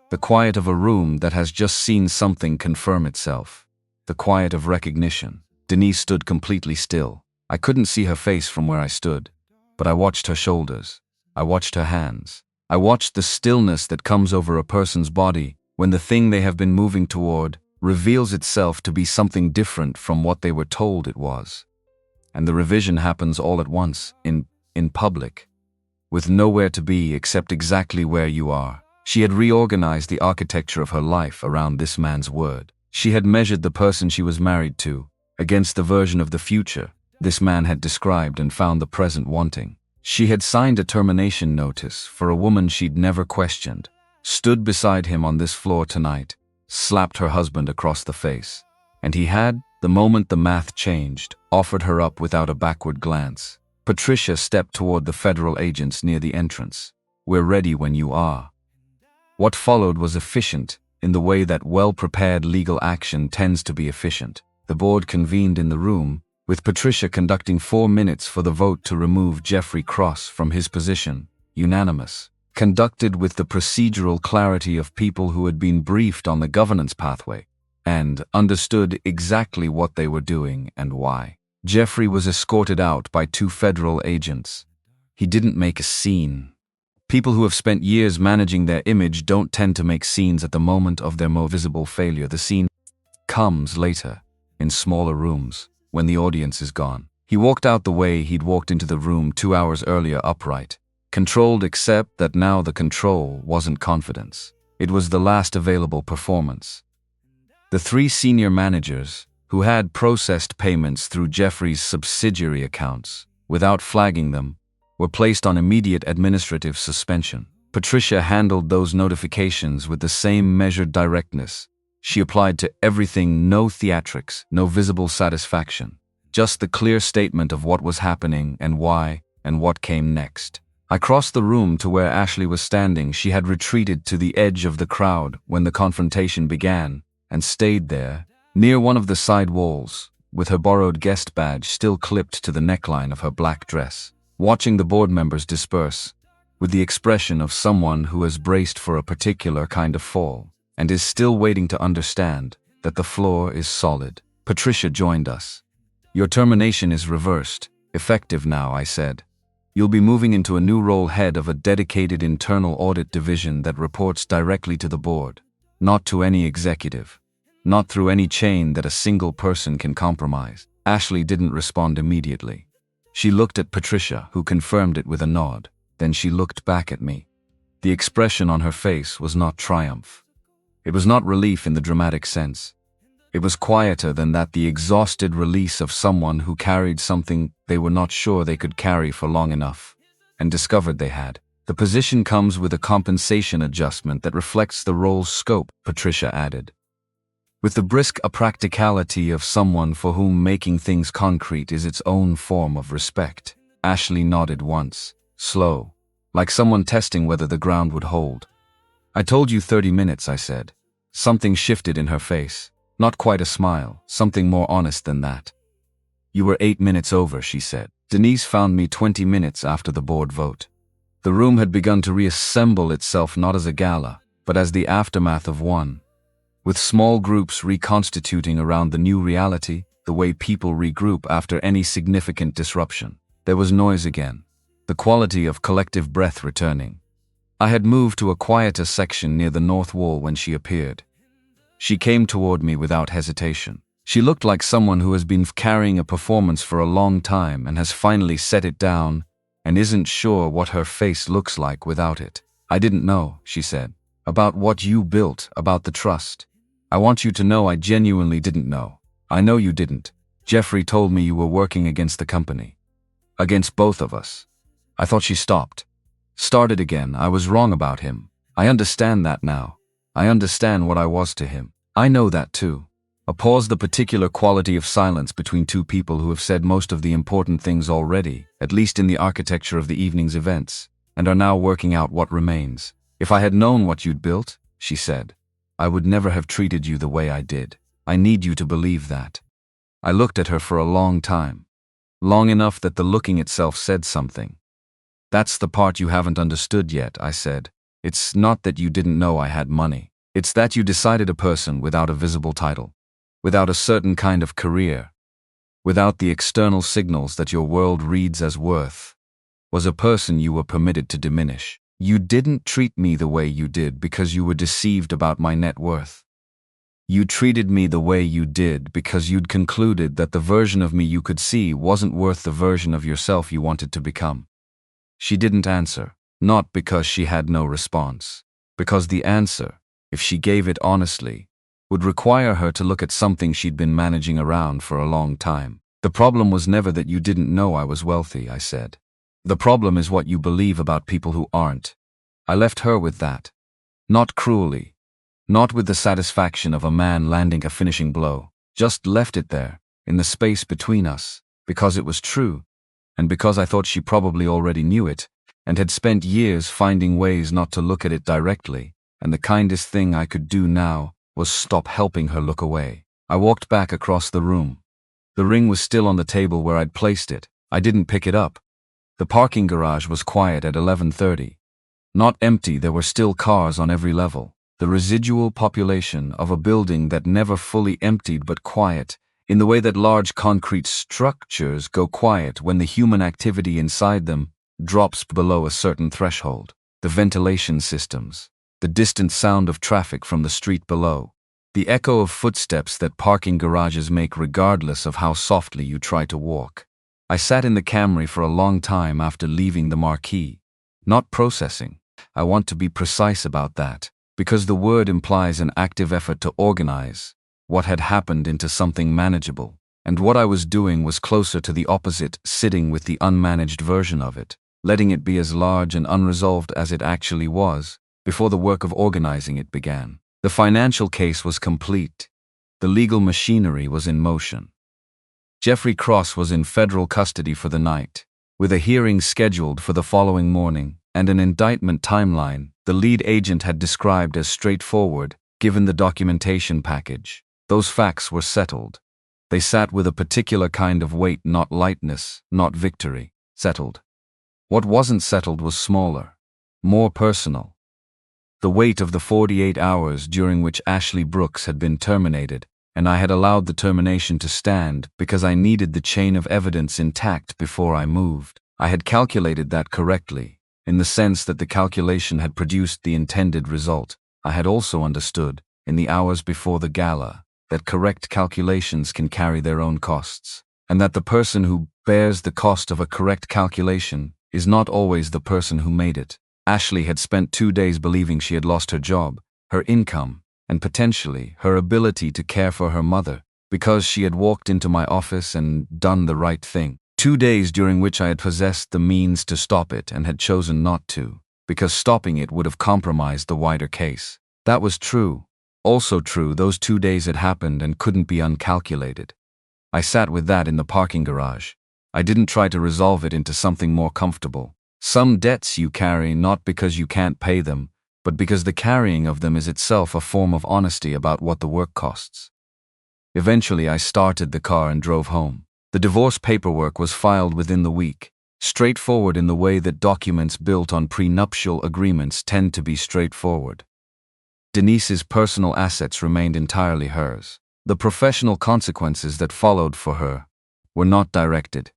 The quiet of a room that has just seen something confirm itself. The quiet of recognition. Denise stood completely still. I couldn't see her face from where I stood, but I watched her shoulders. I watched her hands. I watched the stillness that comes over a person's body when the thing they have been moving toward reveals itself to be something different from what they were told it was. And the revision happens all at once, in public, with nowhere to be except exactly where you are. She had reorganized the architecture of her life around this man's word. She had measured the person she was married to against the version of the future this man had described and found the present wanting. She had signed a termination notice for a woman she'd never questioned, stood beside him on this floor tonight, slapped her husband across the face, and he had, the moment the math changed, offered her up without a backward glance. Patricia stepped toward the federal agents near the entrance. We're ready when you are. What followed was efficient, in the way that well-prepared legal action tends to be efficient. The board convened in the room, with Patricia conducting 4 minutes for the vote to remove Jeffrey Cross from his position, unanimous. Conducted with the procedural clarity of people who had been briefed on the governance pathway, and understood exactly what they were doing and why. Jeffrey was escorted out by 2 federal agents. He didn't make a scene. People who have spent years managing their image don't tend to make scenes at the moment of their more visible failure. The scene comes later, in smaller rooms, when the audience is gone. He walked out the way he'd walked into the room 2 hours earlier, upright, controlled, except that now the control wasn't confidence. It was the last available performance. The 3 senior managers, who had processed payments through Jeffrey's subsidiary accounts, without flagging them, were placed on immediate administrative suspension. Patricia handled those notifications with the same measured directness. She applied to everything no theatrics, no visible satisfaction, just the clear statement of what was happening and why and what came next. I crossed the room to where Ashley was standing. She had retreated to the edge of the crowd when the confrontation began, and stayed there, near one of the side walls, with her borrowed guest badge still clipped to the neckline of her black dress, watching the board members disperse, with the expression of someone who has braced for a particular kind of fall, and is still waiting to understand that the floor is solid. Patricia joined us. Your termination is reversed. Effective now, I said. You'll be moving into a new role, head of a dedicated internal audit division that reports directly to the board, not to any executive, not through any chain that a single person can compromise. Ashley didn't respond immediately. She looked at Patricia, who confirmed it with a nod. Then she looked back at me. The expression on her face was not triumph. It was not relief in the dramatic sense. It was quieter than that, the exhausted release of someone who carried something they were not sure they could carry for long enough, and discovered they had. The position comes with a compensation adjustment that reflects the role's scope, Patricia added. With the brisk practicality of someone for whom making things concrete is its own form of respect. Ashley nodded once, slow, like someone testing whether the ground would hold. I told you 30 minutes, I said. Something shifted in her face. Not quite a smile, something more honest than that. You were 8 minutes over, she said. Denise found me 20 minutes after the board vote. The room had begun to reassemble itself not as a gala, but as the aftermath of one. With small groups reconstituting around the new reality, the way people regroup after any significant disruption. There was noise again, the quality of collective breath returning. I had moved to a quieter section near the north wall when she appeared. She came toward me without hesitation. She looked like someone who has been carrying a performance for a long time and has finally set it down and isn't sure what her face looks like without it. I didn't know, she said, about what you built, about the trust. I want you to know I genuinely didn't know. I know you didn't. Jeffrey told me you were working against the company. Against both of us. I thought she stopped. Started again. I was wrong about him. I understand that now. I understand what I was to him. I know that too. A pause, the particular quality of silence between two people who have said most of the important things already, at least in the architecture of the evening's events, and are now working out what remains. If I had known what you'd built, she said, I would never have treated you the way I did. I need you to believe that. I looked at her for a long time. Long enough that the looking itself said something. That's the part you haven't understood yet, I said. It's not that you didn't know I had money. It's that you decided a person without a visible title, without a certain kind of career, without the external signals that your world reads as worth, was a person you were permitted to diminish. You didn't treat me the way you did because you were deceived about my net worth. You treated me the way you did because you'd concluded that the version of me you could see wasn't worth the version of yourself you wanted to become. She didn't answer. Not because she had no response, because the answer, if she gave it honestly, would require her to look at something she'd been managing around for a long time. The problem was never that you didn't know I was wealthy, I said. The problem is what you believe about people who aren't. I left her with that. Not cruelly. Not with the satisfaction of a man landing a finishing blow. Just left it there, in the space between us, because it was true, and because I thought she probably already knew it, and had spent years finding ways not to look at it directly, and the kindest thing I could do now was stop helping her look away. I walked back across the room. The ring was still on the table where I'd placed it. I didn't pick it up. The parking garage was quiet at 11:30. Not empty, there were still cars on every level. The residual population of a building that never fully emptied but quiet, in the way that large concrete structures go quiet when the human activity inside them drops below a certain threshold. The ventilation systems, the distant sound of traffic from the street below, the echo of footsteps that parking garages make regardless of how softly you try to walk. I sat in the Camry for a long time after leaving the marquee. Not processing. I want to be precise about that, because the word implies an active effort to organize what had happened into something manageable, and what I was doing was closer to the opposite, sitting with the unmanaged version of it, letting it be as large and unresolved as it actually was, before the work of organizing it began. The financial case was complete. The legal machinery was in motion. Jeffrey Cross was in federal custody for the night, with a hearing scheduled for the following morning, and an indictment timeline the lead agent had described as straightforward, given the documentation package. Those facts were settled. They sat with a particular kind of weight, not lightness, not victory. Settled. What wasn't settled was smaller, more personal. The weight of the 48 hours during which Ashley Brooks had been terminated and I had allowed the termination to stand because I needed the chain of evidence intact before I moved. I had calculated that correctly, in the sense that the calculation had produced the intended result. I had also understood, in the hours before the gala, that correct calculations can carry their own costs, and that the person who bears the cost of a correct calculation is not always the person who made it. Ashley had spent 2 days believing she had lost her job, her income, and potentially her ability to care for her mother, because she had walked into my office and done the right thing. 2 days during which I had possessed the means to stop it and had chosen not to, because stopping it would have compromised the wider case. That was true. Also true, those 2 days had happened and couldn't be uncalculated. I sat with that in the parking garage. I didn't try to resolve it into something more comfortable. Some debts you carry not because you can't pay them, but because the carrying of them is itself a form of honesty about what the work costs. Eventually, I started the car and drove home. The divorce paperwork was filed within the week, straightforward in the way that documents built on prenuptial agreements tend to be straightforward. Denise's personal assets remained entirely hers. The professional consequences that followed for her were not directed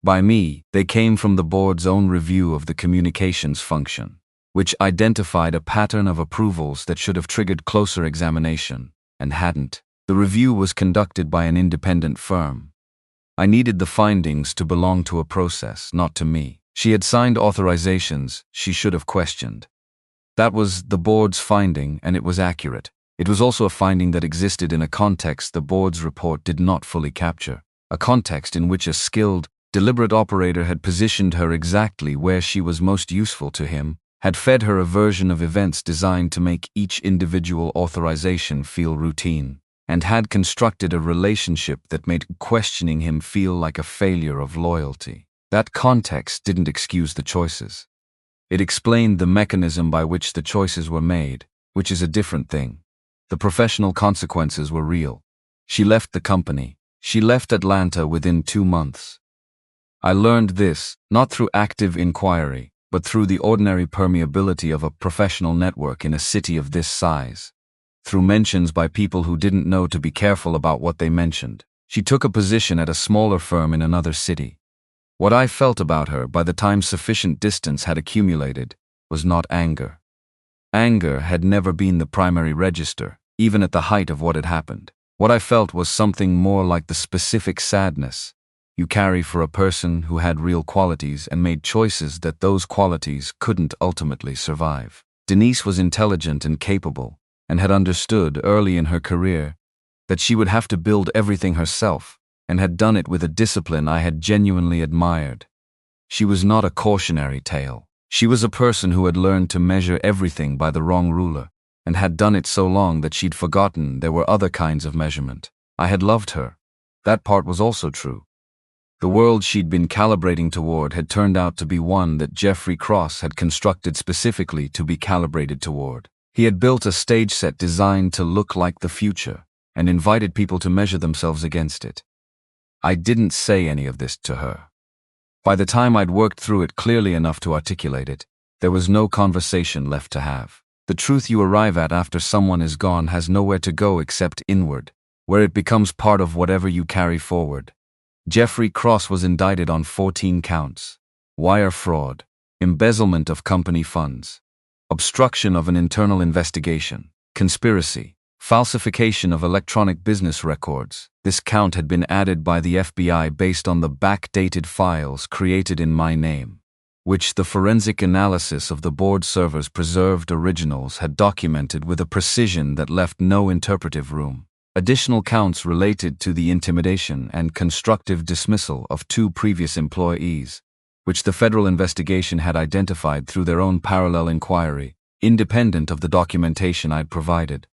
by me. They came from the board's own review of the communications function, which identified a pattern of approvals that should have triggered closer examination, and hadn't. The review was conducted by an independent firm. I needed the findings to belong to a process, not to me. She had signed authorizations she should have questioned. That was the board's finding, and it was accurate. It was also a finding that existed in a context the board's report did not fully capture, a context in which a skilled, deliberate operator had positioned her exactly where she was most useful to him, had fed her a version of events designed to make each individual authorization feel routine, and had constructed a relationship that made questioning him feel like a failure of loyalty. That context didn't excuse the choices. It explained the mechanism by which the choices were made, which is a different thing. The professional consequences were real. She left the company. She left Atlanta within 2 months. I learned this, not through active inquiry, but through the ordinary permeability of a professional network in a city of this size. Through mentions by people who didn't know to be careful about what they mentioned. She took a position at a smaller firm in another city. What I felt about her, by the time sufficient distance had accumulated, was not anger. Anger had never been the primary register, even at the height of what had happened. What I felt was something more like the specific sadness you carry for a person who had real qualities and made choices that those qualities couldn't ultimately survive. Denise was intelligent and capable, and had understood early in her career that she would have to build everything herself, and had done it with a discipline I had genuinely admired. She was not a cautionary tale. She was a person who had learned to measure everything by the wrong ruler, and had done it so long that she'd forgotten there were other kinds of measurement. I had loved her. That part was also true. The world she'd been calibrating toward had turned out to be one that Jeffrey Cross had constructed specifically to be calibrated toward. He had built a stage set designed to look like the future, and invited people to measure themselves against it. I didn't say any of this to her. By the time I'd worked through it clearly enough to articulate it, there was no conversation left to have. The truth you arrive at after someone is gone has nowhere to go except inward, where it becomes part of whatever you carry forward. Jeffrey Cross was indicted on 14 counts: wire fraud, embezzlement of company funds, obstruction of an internal investigation, conspiracy, falsification of electronic business records. This count had been added by the FBI based on the backdated files created in my name, which the forensic analysis of the board server's preserved originals had documented with a precision that left no interpretive room. Additional counts related to the intimidation and constructive dismissal of 2 previous employees, which the federal investigation had identified through their own parallel inquiry, independent of the documentation I'd provided.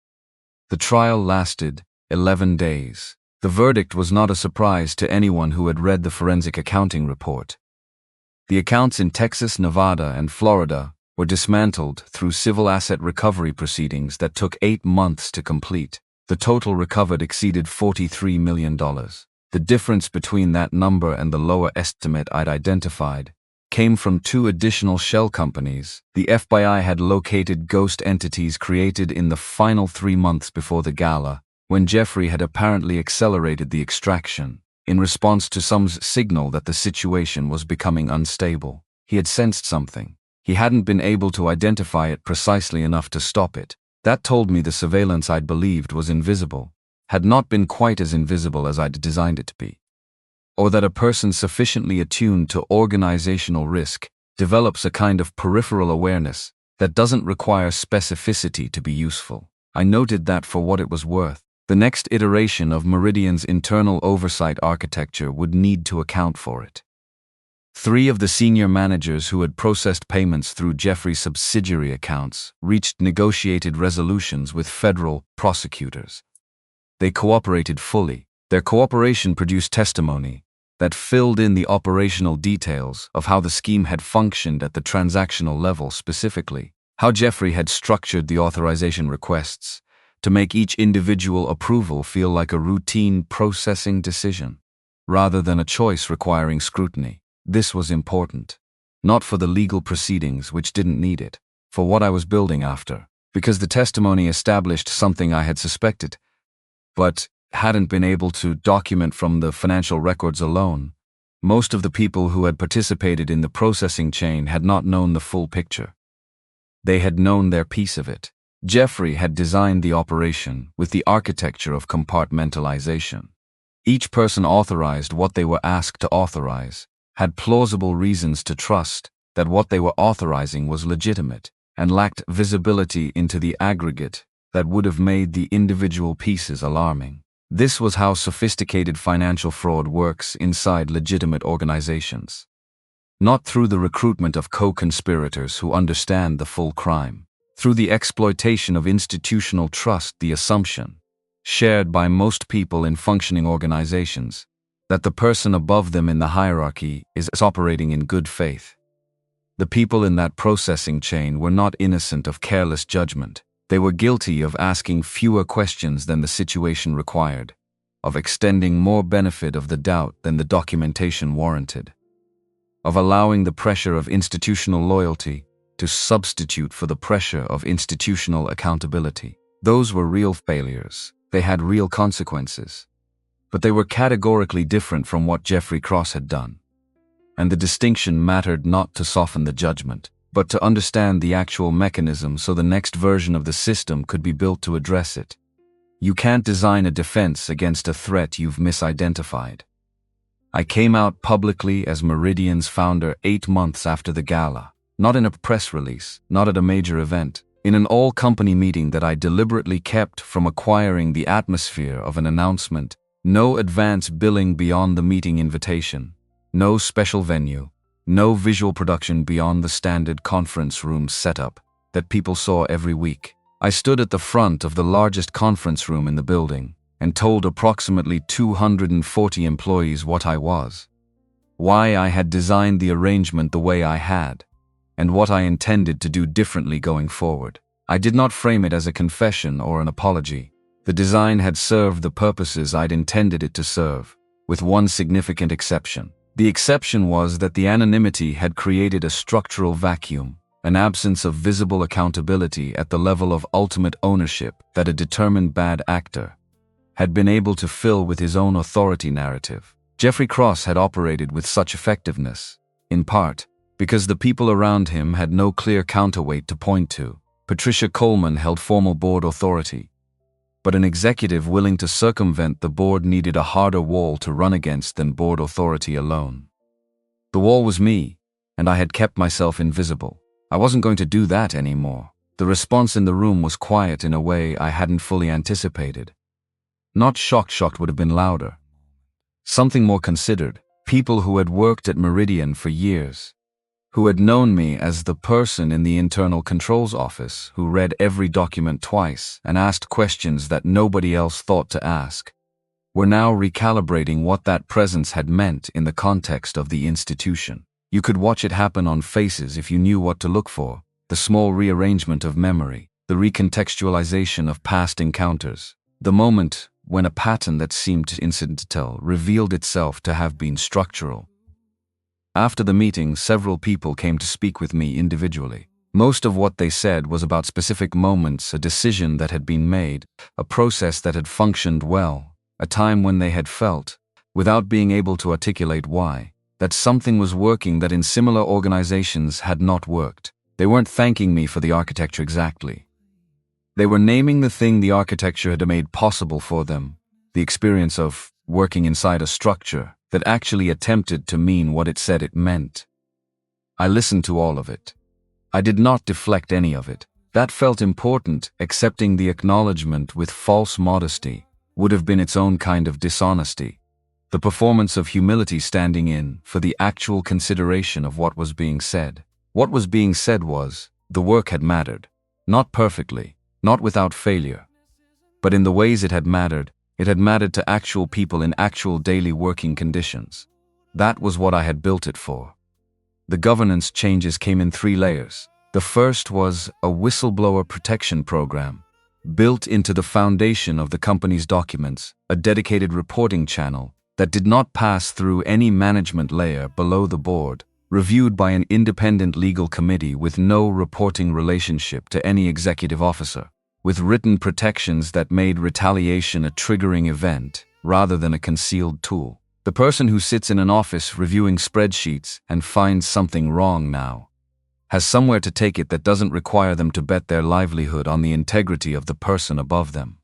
The trial lasted 11 days. The verdict was not a surprise to anyone who had read the forensic accounting report. The accounts in Texas, Nevada, and Florida were dismantled through civil asset recovery proceedings that took 8 months to complete. The total recovered exceeded $43 million. The difference between that number and the lower estimate I'd identified came from 2 additional shell companies. The FBI had located ghost entities created in the final 3 months before the gala, when Jeffrey had apparently accelerated the extraction, in response to some signal that the situation was becoming unstable. He had sensed something. He hadn't been able to identify it precisely enough to stop it. That told me the surveillance I'd believed was invisible had not been quite as invisible as I'd designed it to be. Or that a person sufficiently attuned to organizational risk develops a kind of peripheral awareness that doesn't require specificity to be useful. I noted that for what it was worth, the next iteration of Meridian's internal oversight architecture would need to account for it. 3 of the senior managers who had processed payments through Jeffrey's subsidiary accounts reached negotiated resolutions with federal prosecutors. They cooperated fully. Their cooperation produced testimony that filled in the operational details of how the scheme had functioned at the transactional level, specifically how Jeffrey had structured the authorization requests to make each individual approval feel like a routine processing decision, rather than a choice requiring scrutiny. This was important, not for the legal proceedings, which didn't need it, for what I was building after, because the testimony established something I had suspected, but hadn't been able to document from the financial records alone. Most of the people who had participated in the processing chain had not known the full picture. They had known their piece of it. Jeffrey had designed the operation with the architecture of compartmentalization. Each person authorized what they were asked to authorize, had plausible reasons to trust that what they were authorizing was legitimate, and lacked visibility into the aggregate that would have made the individual pieces alarming. This was how sophisticated financial fraud works inside legitimate organizations. Not through the recruitment of co-conspirators who understand the full crime, through the exploitation of institutional trust, the assumption, shared by most people in functioning organizations, that the person above them in the hierarchy is operating in good faith. The people in that processing chain were not innocent of careless judgment. They were guilty of asking fewer questions than the situation required, of extending more benefit of the doubt than the documentation warranted, of allowing the pressure of institutional loyalty to substitute for the pressure of institutional accountability. Those were real failures. They had real consequences. But they were categorically different from what Jeffrey Cross had done. And the distinction mattered not to soften the judgment, but to understand the actual mechanism so the next version of the system could be built to address it. You can't design a defense against a threat you've misidentified. I came out publicly as Meridian's founder 8 months after the gala, not in a press release, not at a major event, in an all-company meeting that I deliberately kept from acquiring the atmosphere of an announcement. No advance billing beyond the meeting invitation, no special venue, no visual production beyond the standard conference room setup that people saw every week. I stood at the front of the largest conference room in the building and told approximately 240 employees what I was, why I had designed the arrangement the way I had, and what I intended to do differently going forward. I did not frame it as a confession or an apology. The design had served the purposes I'd intended it to serve, with one significant exception. The exception was that the anonymity had created a structural vacuum, an absence of visible accountability at the level of ultimate ownership that a determined bad actor had been able to fill with his own authority narrative. Jeffrey Cross had operated with such effectiveness, in part, because the people around him had no clear counterweight to point to. Patricia Coleman held formal board authority, but an executive willing to circumvent the board needed a harder wall to run against than board authority alone. The wall was me, and I had kept myself invisible. I wasn't going to do that anymore. The response in the room was quiet in a way I hadn't fully anticipated. Not shocked would have been louder. Something more considered. People who had worked at Meridian for years, who had known me as the person in the internal controls office who read every document twice and asked questions that nobody else thought to ask, were now recalibrating what that presence had meant in the context of the institution. You could watch it happen on faces if you knew what to look for, the small rearrangement of memory, the recontextualization of past encounters, the moment when a pattern that seemed incidental revealed itself to have been structural. After the meeting, several people came to speak with me individually. Most of what they said was about specific moments, a decision that had been made, a process that had functioned well, a time when they had felt, without being able to articulate why, that something was working that in similar organizations had not worked. They weren't thanking me for the architecture exactly. They were naming the thing the architecture had made possible for them, the experience of working inside a structure that actually attempted to mean what it said it meant. I listened to all of it. I did not deflect any of it. That felt important. Accepting the acknowledgement with false modesty would have been its own kind of dishonesty. The performance of humility standing in for the actual consideration of what was being said. What was being said was, the work had mattered. Not perfectly, not without failure. But in the ways it had mattered to actual people in actual daily working conditions. That was what I had built it for. The governance changes came in 3 layers. The first was a whistleblower protection program, built into the foundation of the company's documents, a dedicated reporting channel that did not pass through any management layer below the board, reviewed by an independent legal committee with no reporting relationship to any executive officer, with written protections that made retaliation a triggering event rather than a concealed tool. The person who sits in an office reviewing spreadsheets and finds something wrong now has somewhere to take it that doesn't require them to bet their livelihood on the integrity of the person above them.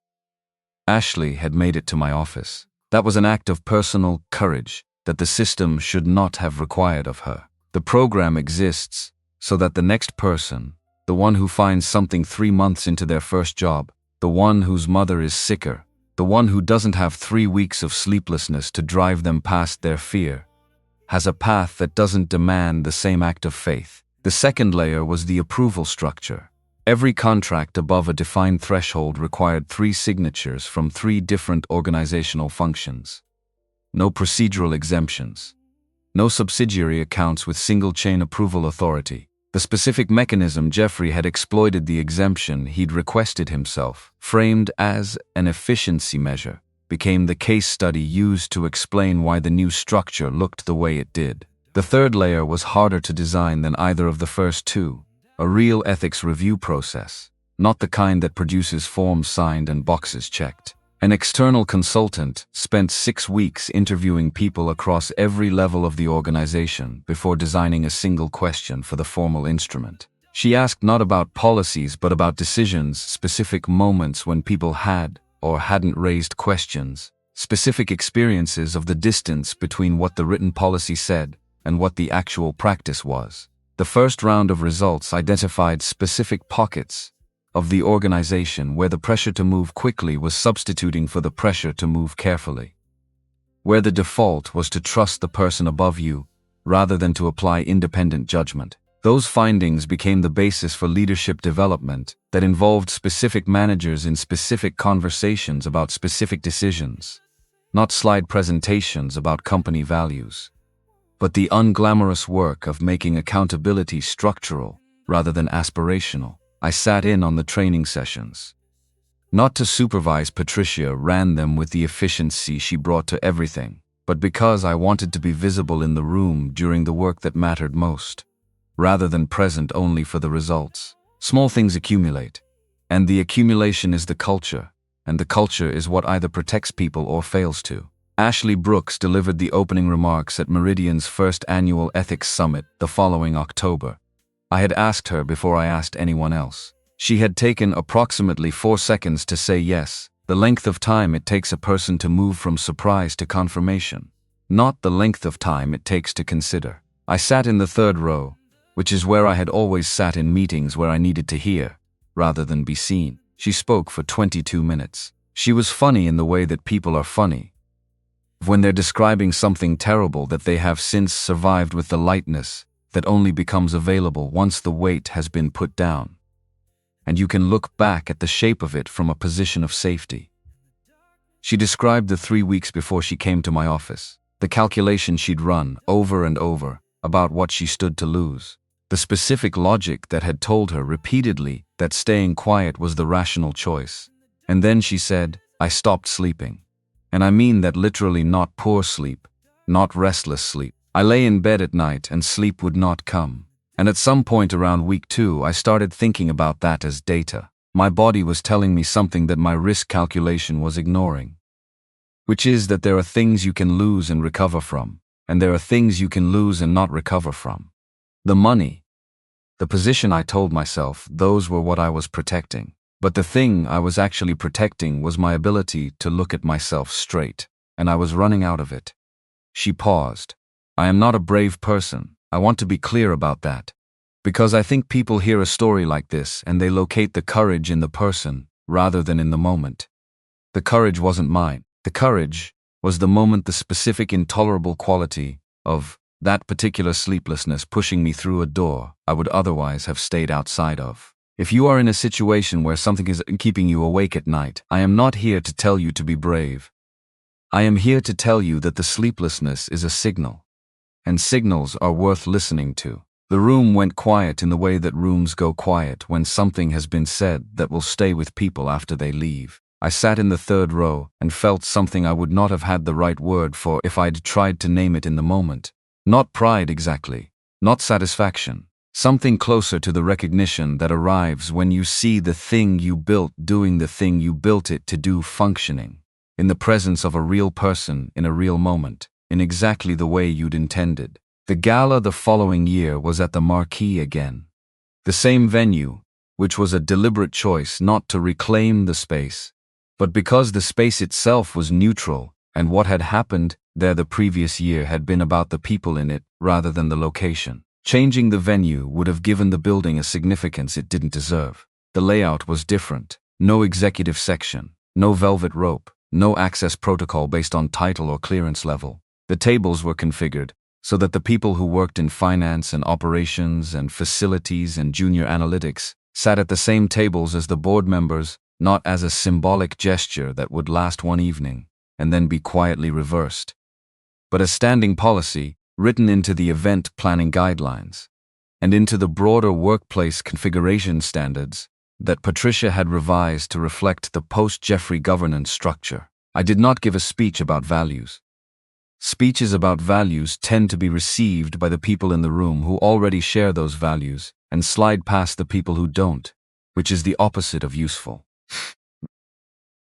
Ashley had made it to my office. That was an act of personal courage that the system should not have required of her. The program exists so that the next person, the one who finds something 3 months into their first job, the one whose mother is sicker, the one who doesn't have 3 weeks of sleeplessness to drive them past their fear, has a path that doesn't demand the same act of faith. The second layer was the approval structure. Every contract above a defined threshold required 3 signatures from 3 different organizational functions. No procedural exemptions. No subsidiary accounts with single-chain approval authority. The specific mechanism Jeffrey had exploited the exemption he'd requested himself, framed as an efficiency measure, became the case study used to explain why the new structure looked the way it did. The third layer was harder to design than either of the first 2, a real ethics review process, not the kind that produces forms signed and boxes checked. An external consultant spent 6 weeks interviewing people across every level of the organization before designing a single question for the formal instrument. She asked not about policies but about decisions, specific moments when people had or hadn't raised questions, specific experiences of the distance between what the written policy said and what the actual practice was. The first round of results identified specific pockets of the organization where the pressure to move quickly was substituting for the pressure to move carefully, where the default was to trust the person above you rather than to apply independent judgment. Those findings became the basis for leadership development that involved specific managers in specific conversations about specific decisions, not slide presentations about company values, but the unglamorous work of making accountability structural rather than aspirational. I sat in on the training sessions. Not to supervise Patricia ran them with the efficiency she brought to everything, but because I wanted to be visible in the room during the work that mattered most, rather than present only for the results. Small things accumulate, and the accumulation is the culture, and the culture is what either protects people or fails to. Ashley Brooks delivered the opening remarks at Meridian's first annual Ethics Summit the following October. I had asked her before I asked anyone else. She had taken approximately 4 seconds to say yes, the length of time it takes a person to move from surprise to confirmation, not the length of time it takes to consider. I sat in the 3rd row, which is where I had always sat in meetings where I needed to hear, rather than be seen. She spoke for 22 minutes. She was funny in the way that people are funny, when they're describing something terrible that they have since survived with the lightness that only becomes available once the weight has been put down, and you can look back at the shape of it from a position of safety. She described the 3 weeks before she came to my office, the calculation she'd run over and over about what she stood to lose, the specific logic that had told her repeatedly that staying quiet was the rational choice. And then she said, I stopped sleeping. And I mean that literally, not poor sleep, not restless sleep. I lay in bed at night and sleep would not come. And at some point around week 2, I started thinking about that as data. My body was telling me something that my risk calculation was ignoring, which is that there are things you can lose and recover from, and there are things you can lose and not recover from. The money, the position, I told myself, those were what I was protecting. But the thing I was actually protecting was my ability to look at myself straight, and I was running out of it. She paused. I am not a brave person. I want to be clear about that. Because I think people hear a story like this and they locate the courage in the person rather than in the moment. The courage wasn't mine. The courage was the moment, the specific intolerable quality of that particular sleeplessness pushing me through a door I would otherwise have stayed outside of. If you are in a situation where something is keeping you awake at night, I am not here to tell you to be brave. I am here to tell you that the sleeplessness is a signal, and signals are worth listening to. The room went quiet in the way that rooms go quiet when something has been said that will stay with people after they leave. I sat in the third row and felt something I would not have had the right word for if I'd tried to name it in the moment. Not pride exactly, not satisfaction. Something closer to the recognition that arrives when you see the thing you built doing the thing you built it to do, functioning, in the presence of a real person in a real moment, in exactly the way you'd intended. The gala the following year was at the Marquee again. The same venue, which was a deliberate choice not to reclaim the space, but because the space itself was neutral and what had happened there the previous year had been about the people in it rather than the location. Changing the venue would have given the building a significance it didn't deserve. The layout was different. No executive section, no velvet rope, no access protocol based on title or clearance level. The tables were configured so that the people who worked in finance and operations and facilities and junior analytics sat at the same tables as the board members, not as a symbolic gesture that would last one evening and then be quietly reversed, but a standing policy written into the event planning guidelines and into the broader workplace configuration standards that Patricia had revised to reflect the post-Jeffrey governance structure. I did not give a speech about values. Speeches about values tend to be received by the people in the room who already share those values and slide past the people who don't, which is the opposite of useful.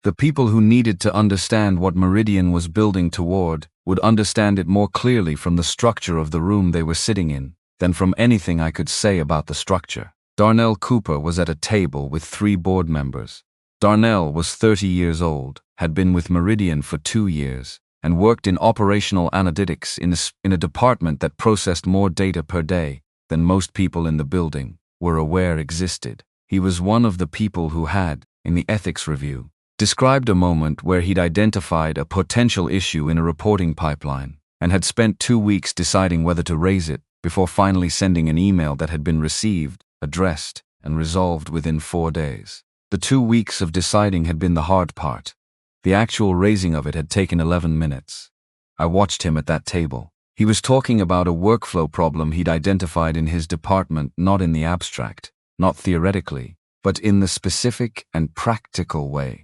The people who needed to understand what Meridian was building toward would understand it more clearly from the structure of the room they were sitting in than from anything I could say about the structure. Darnell Cooper was at a table with 3 board members. Darnell was 30 years old, had been with Meridian for 2 years, and worked in operational analytics in a department that processed more data per day than most people in the building were aware existed. He was one of the people who had, in the ethics review, described a moment where he'd identified a potential issue in a reporting pipeline and had spent 2 weeks deciding whether to raise it before finally sending an email that had been received, addressed, and resolved within 4 days. The 2 weeks of deciding had been the hard part. The actual raising of it had taken 11 minutes. I watched him at that table. He was talking about a workflow problem he'd identified in his department, not in the abstract, not theoretically, but in the specific and practical way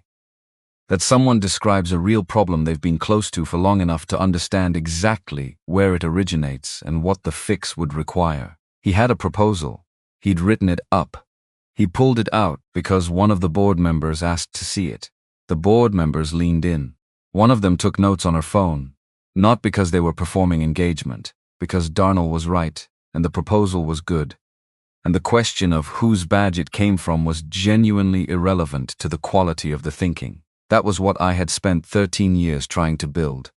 that someone describes a real problem they've been close to for long enough to understand exactly where it originates and what the fix would require. He had a proposal. He'd written it up. He pulled it out because one of the board members asked to see it. The board members leaned in. One of them took notes on her phone, not because they were performing engagement, because Darnell was right and the proposal was good. And the question of whose badge it came from was genuinely irrelevant to the quality of the thinking. That was what I had spent 13 years trying to build.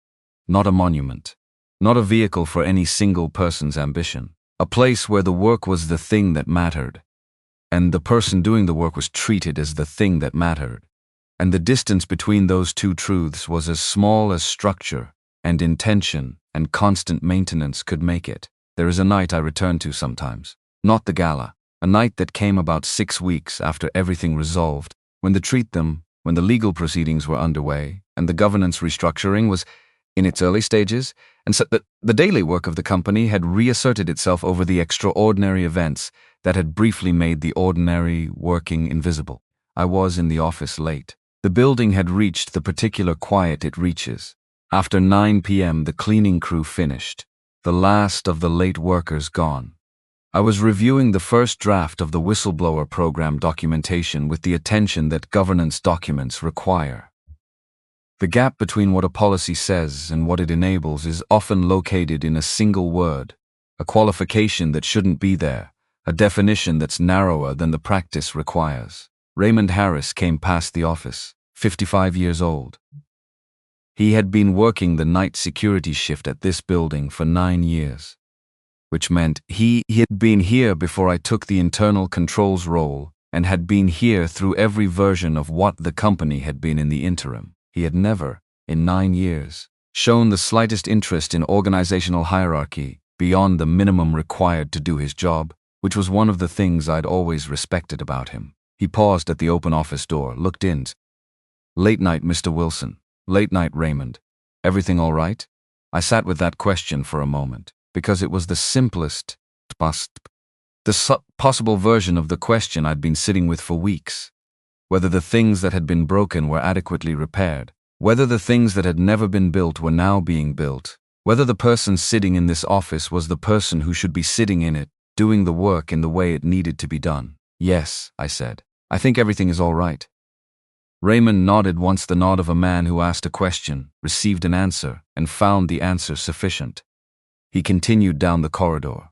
Not a monument. Not a vehicle for any single person's ambition. A place where the work was the thing that mattered, and the person doing the work was treated as the thing that mattered. And the distance between those two truths was as small as structure and intention and constant maintenance could make it. There is a night I return to sometimes. Not the gala. A night that came about 6 weeks after everything resolved, when the legal proceedings were underway, and the governance restructuring was in its early stages, and so the daily work of the company had reasserted itself over the extraordinary events that had briefly made the ordinary working invisible. I was in the office late. The building had reached the particular quiet it reaches. After 9 p.m. the cleaning crew finished, the last of the late workers gone. I was reviewing the first draft of the whistleblower program documentation with the attention that governance documents require. The gap between what a policy says and what it enables is often located in a single word, a qualification that shouldn't be there, a definition that's narrower than the practice requires. Raymond Harris came past the office, 55 years old. He had been working the night security shift at this building for 9 years, which meant he had been here before I took the internal controls role and had been here through every version of what the company had been in the interim. He had never, in 9 years, shown the slightest interest in organizational hierarchy beyond the minimum required to do his job, which was one of the things I'd always respected about him. He paused at the open office door, looked in. "Late night, Mr. Wilson. Late night, Raymond. Everything all right?" I sat with that question for a moment, because it was the simplest, possible version of the question I'd been sitting with for weeks. Whether the things that had been broken were adequately repaired, whether the things that had never been built were now being built, whether the person sitting in this office was the person who should be sitting in it, doing the work in the way it needed to be done. "Yes," I said. "I think everything is all right." Raymond nodded once, the nod of a man who asked a question, received an answer, and found the answer sufficient. He continued down the corridor.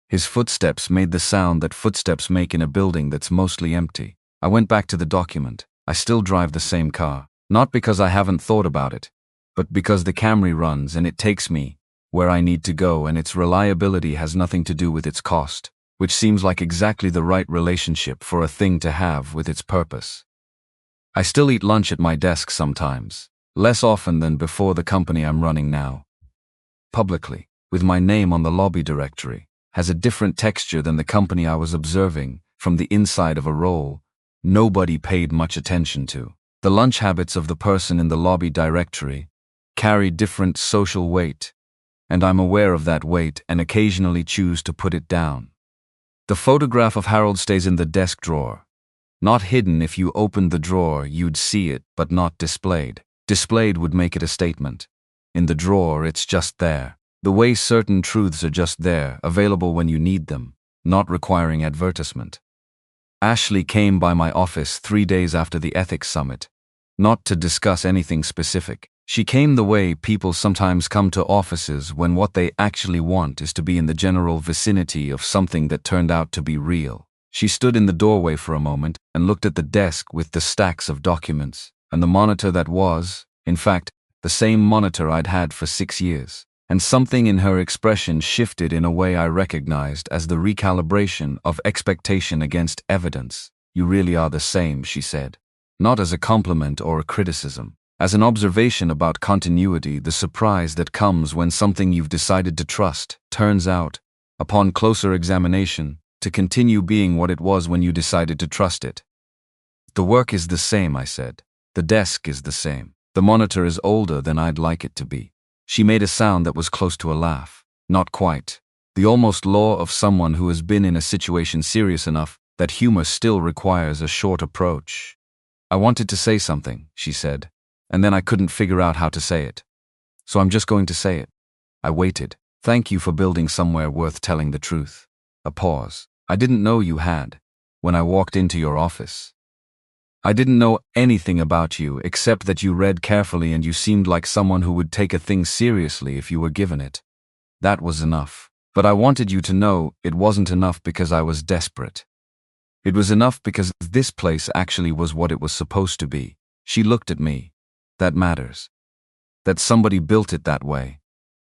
His footsteps made the sound that footsteps make in a building that's mostly empty. I went back to the document. I still drive the same car, not because I haven't thought about it, but because the Camry runs and it takes me where I need to go, and its reliability has nothing to do with its cost, which seems like exactly the right relationship for a thing to have with its purpose. I still eat lunch at my desk sometimes, less often than before the company I'm running now. Publicly, with my name on the lobby directory, has a different texture than the company I was observing from the inside of a role nobody paid much attention to. The lunch habits of the person in the lobby directory carry different social weight, and I'm aware of that weight and occasionally choose to put it down. The photograph of Harold stays in the desk drawer. Not hidden. If you opened the drawer, you'd see it, but not displayed. Displayed would make it a statement. In the drawer, it's just there. The way certain truths are just there, available when you need them, not requiring advertisement. Ashley came by my office 3 days after the ethics summit, not to discuss anything specific. She came the way people sometimes come to offices when what they actually want is to be in the general vicinity of something that turned out to be real. She stood in the doorway for a moment and looked at the desk with the stacks of documents, and the monitor that was, in fact, the same monitor I'd had for 6 years. And something in her expression shifted in a way I recognized as the recalibration of expectation against evidence. "You really are the same," she said. Not as a compliment or a criticism, as an observation about continuity, the surprise that comes when something you've decided to trust turns out, upon closer examination, to continue being what it was when you decided to trust it. "The work is the same," I said. "The desk is the same. The monitor is older than I'd like it to be." She made a sound that was close to a laugh. Not quite. The almost law of someone who has been in a situation serious enough that humor still requires a short approach. "I wanted to say something," she said, "and then I couldn't figure out how to say it. So I'm just going to say it." I waited. "Thank you for building somewhere worth telling the truth." A pause. "I didn't know you had, when I walked into your office. I didn't know anything about you except that you read carefully and you seemed like someone who would take a thing seriously if you were given it. That was enough. But I wanted you to know it wasn't enough because I was desperate. It was enough because this place actually was what it was supposed to be." She looked at me. "That matters. That somebody built it that way."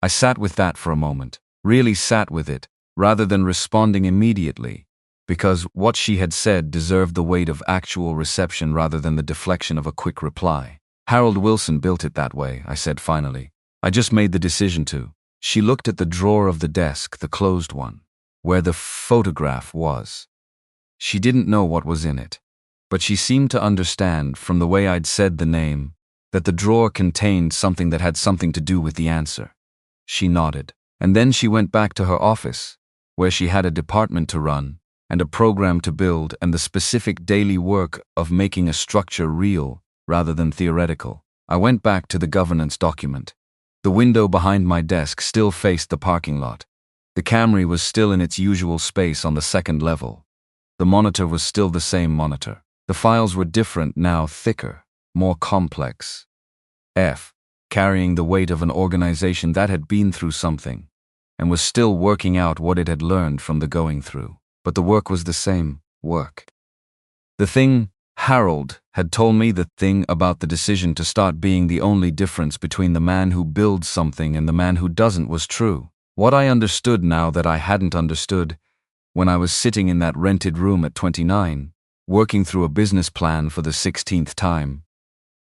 I sat with that for a moment, really sat with it, rather than responding immediately, because what she had said deserved the weight of actual reception rather than the deflection of a quick reply. "Harold Wilson built it that way," I said finally. "I just made the decision to." She looked at the drawer of the desk, the closed one, where the photograph was. She didn't know what was in it, but she seemed to understand from the way I'd said the name that the drawer contained something that had something to do with the answer. She nodded, and then she went back to her office, where she had a department to run, and a program to build, and the specific daily work of making a structure real rather than theoretical. I went back to the governance document. The window behind my desk still faced the parking lot. The Camry was still in its usual space on the second level. The monitor was still the same monitor. The files were different now, thicker, more complex. Carrying the weight of an organization that had been through something and was still working out what it had learned from the going through. But the work was the same work. The thing Harold had told me, the thing about the decision to start being the only difference between the man who builds something and the man who doesn't, was true. What I understood now that I hadn't understood when I was sitting in that rented room at 29, working through a business plan for the 16th time,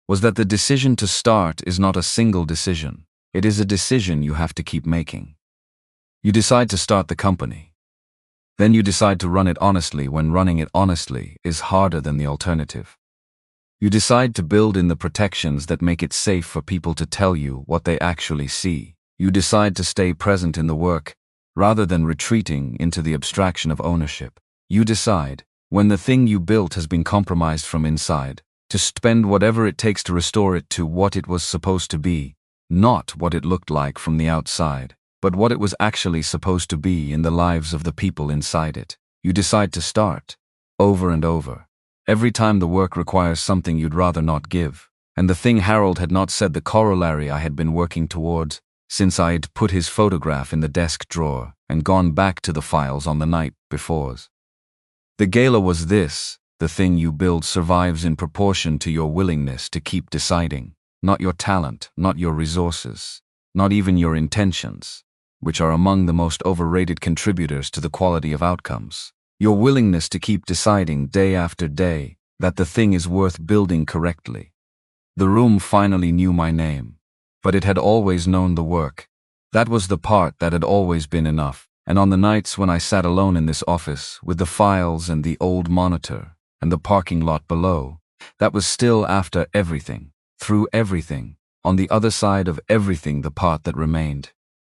was that the decision to start is not a single decision. It is a decision you have to keep making. You decide to start the company. Then you decide to run it honestly when running it honestly is harder than the alternative. You decide to build in the protections that make it safe for people to tell you what they actually see. You decide to stay present in the work rather than retreating into the abstraction of ownership. You decide, when the thing you built has been compromised from inside, to spend whatever it takes to restore it to what it was supposed to be, not what it looked like from the outside, but what it was actually supposed to be in the lives of the people inside it. You decide to start, over and over. Every time the work requires something you'd rather not give. And the thing Harold had not said, the corollary I had been working towards, since I'd put his photograph in the desk drawer and gone back to the files on the night before. The gala was this: the thing you build survives in proportion to your willingness to keep deciding, not your talent, not your resources, not even your intentions, which are among the most overrated contributors to the quality of outcomes. Your willingness to keep deciding day after day that the thing is worth building correctly. The room finally knew my name, but it had always known the work. That was the part that had always been enough. And on the nights when I sat alone in this office with the files and the old monitor and the parking lot below, that was still after everything, through everything, on the other side of everything, the part that remained.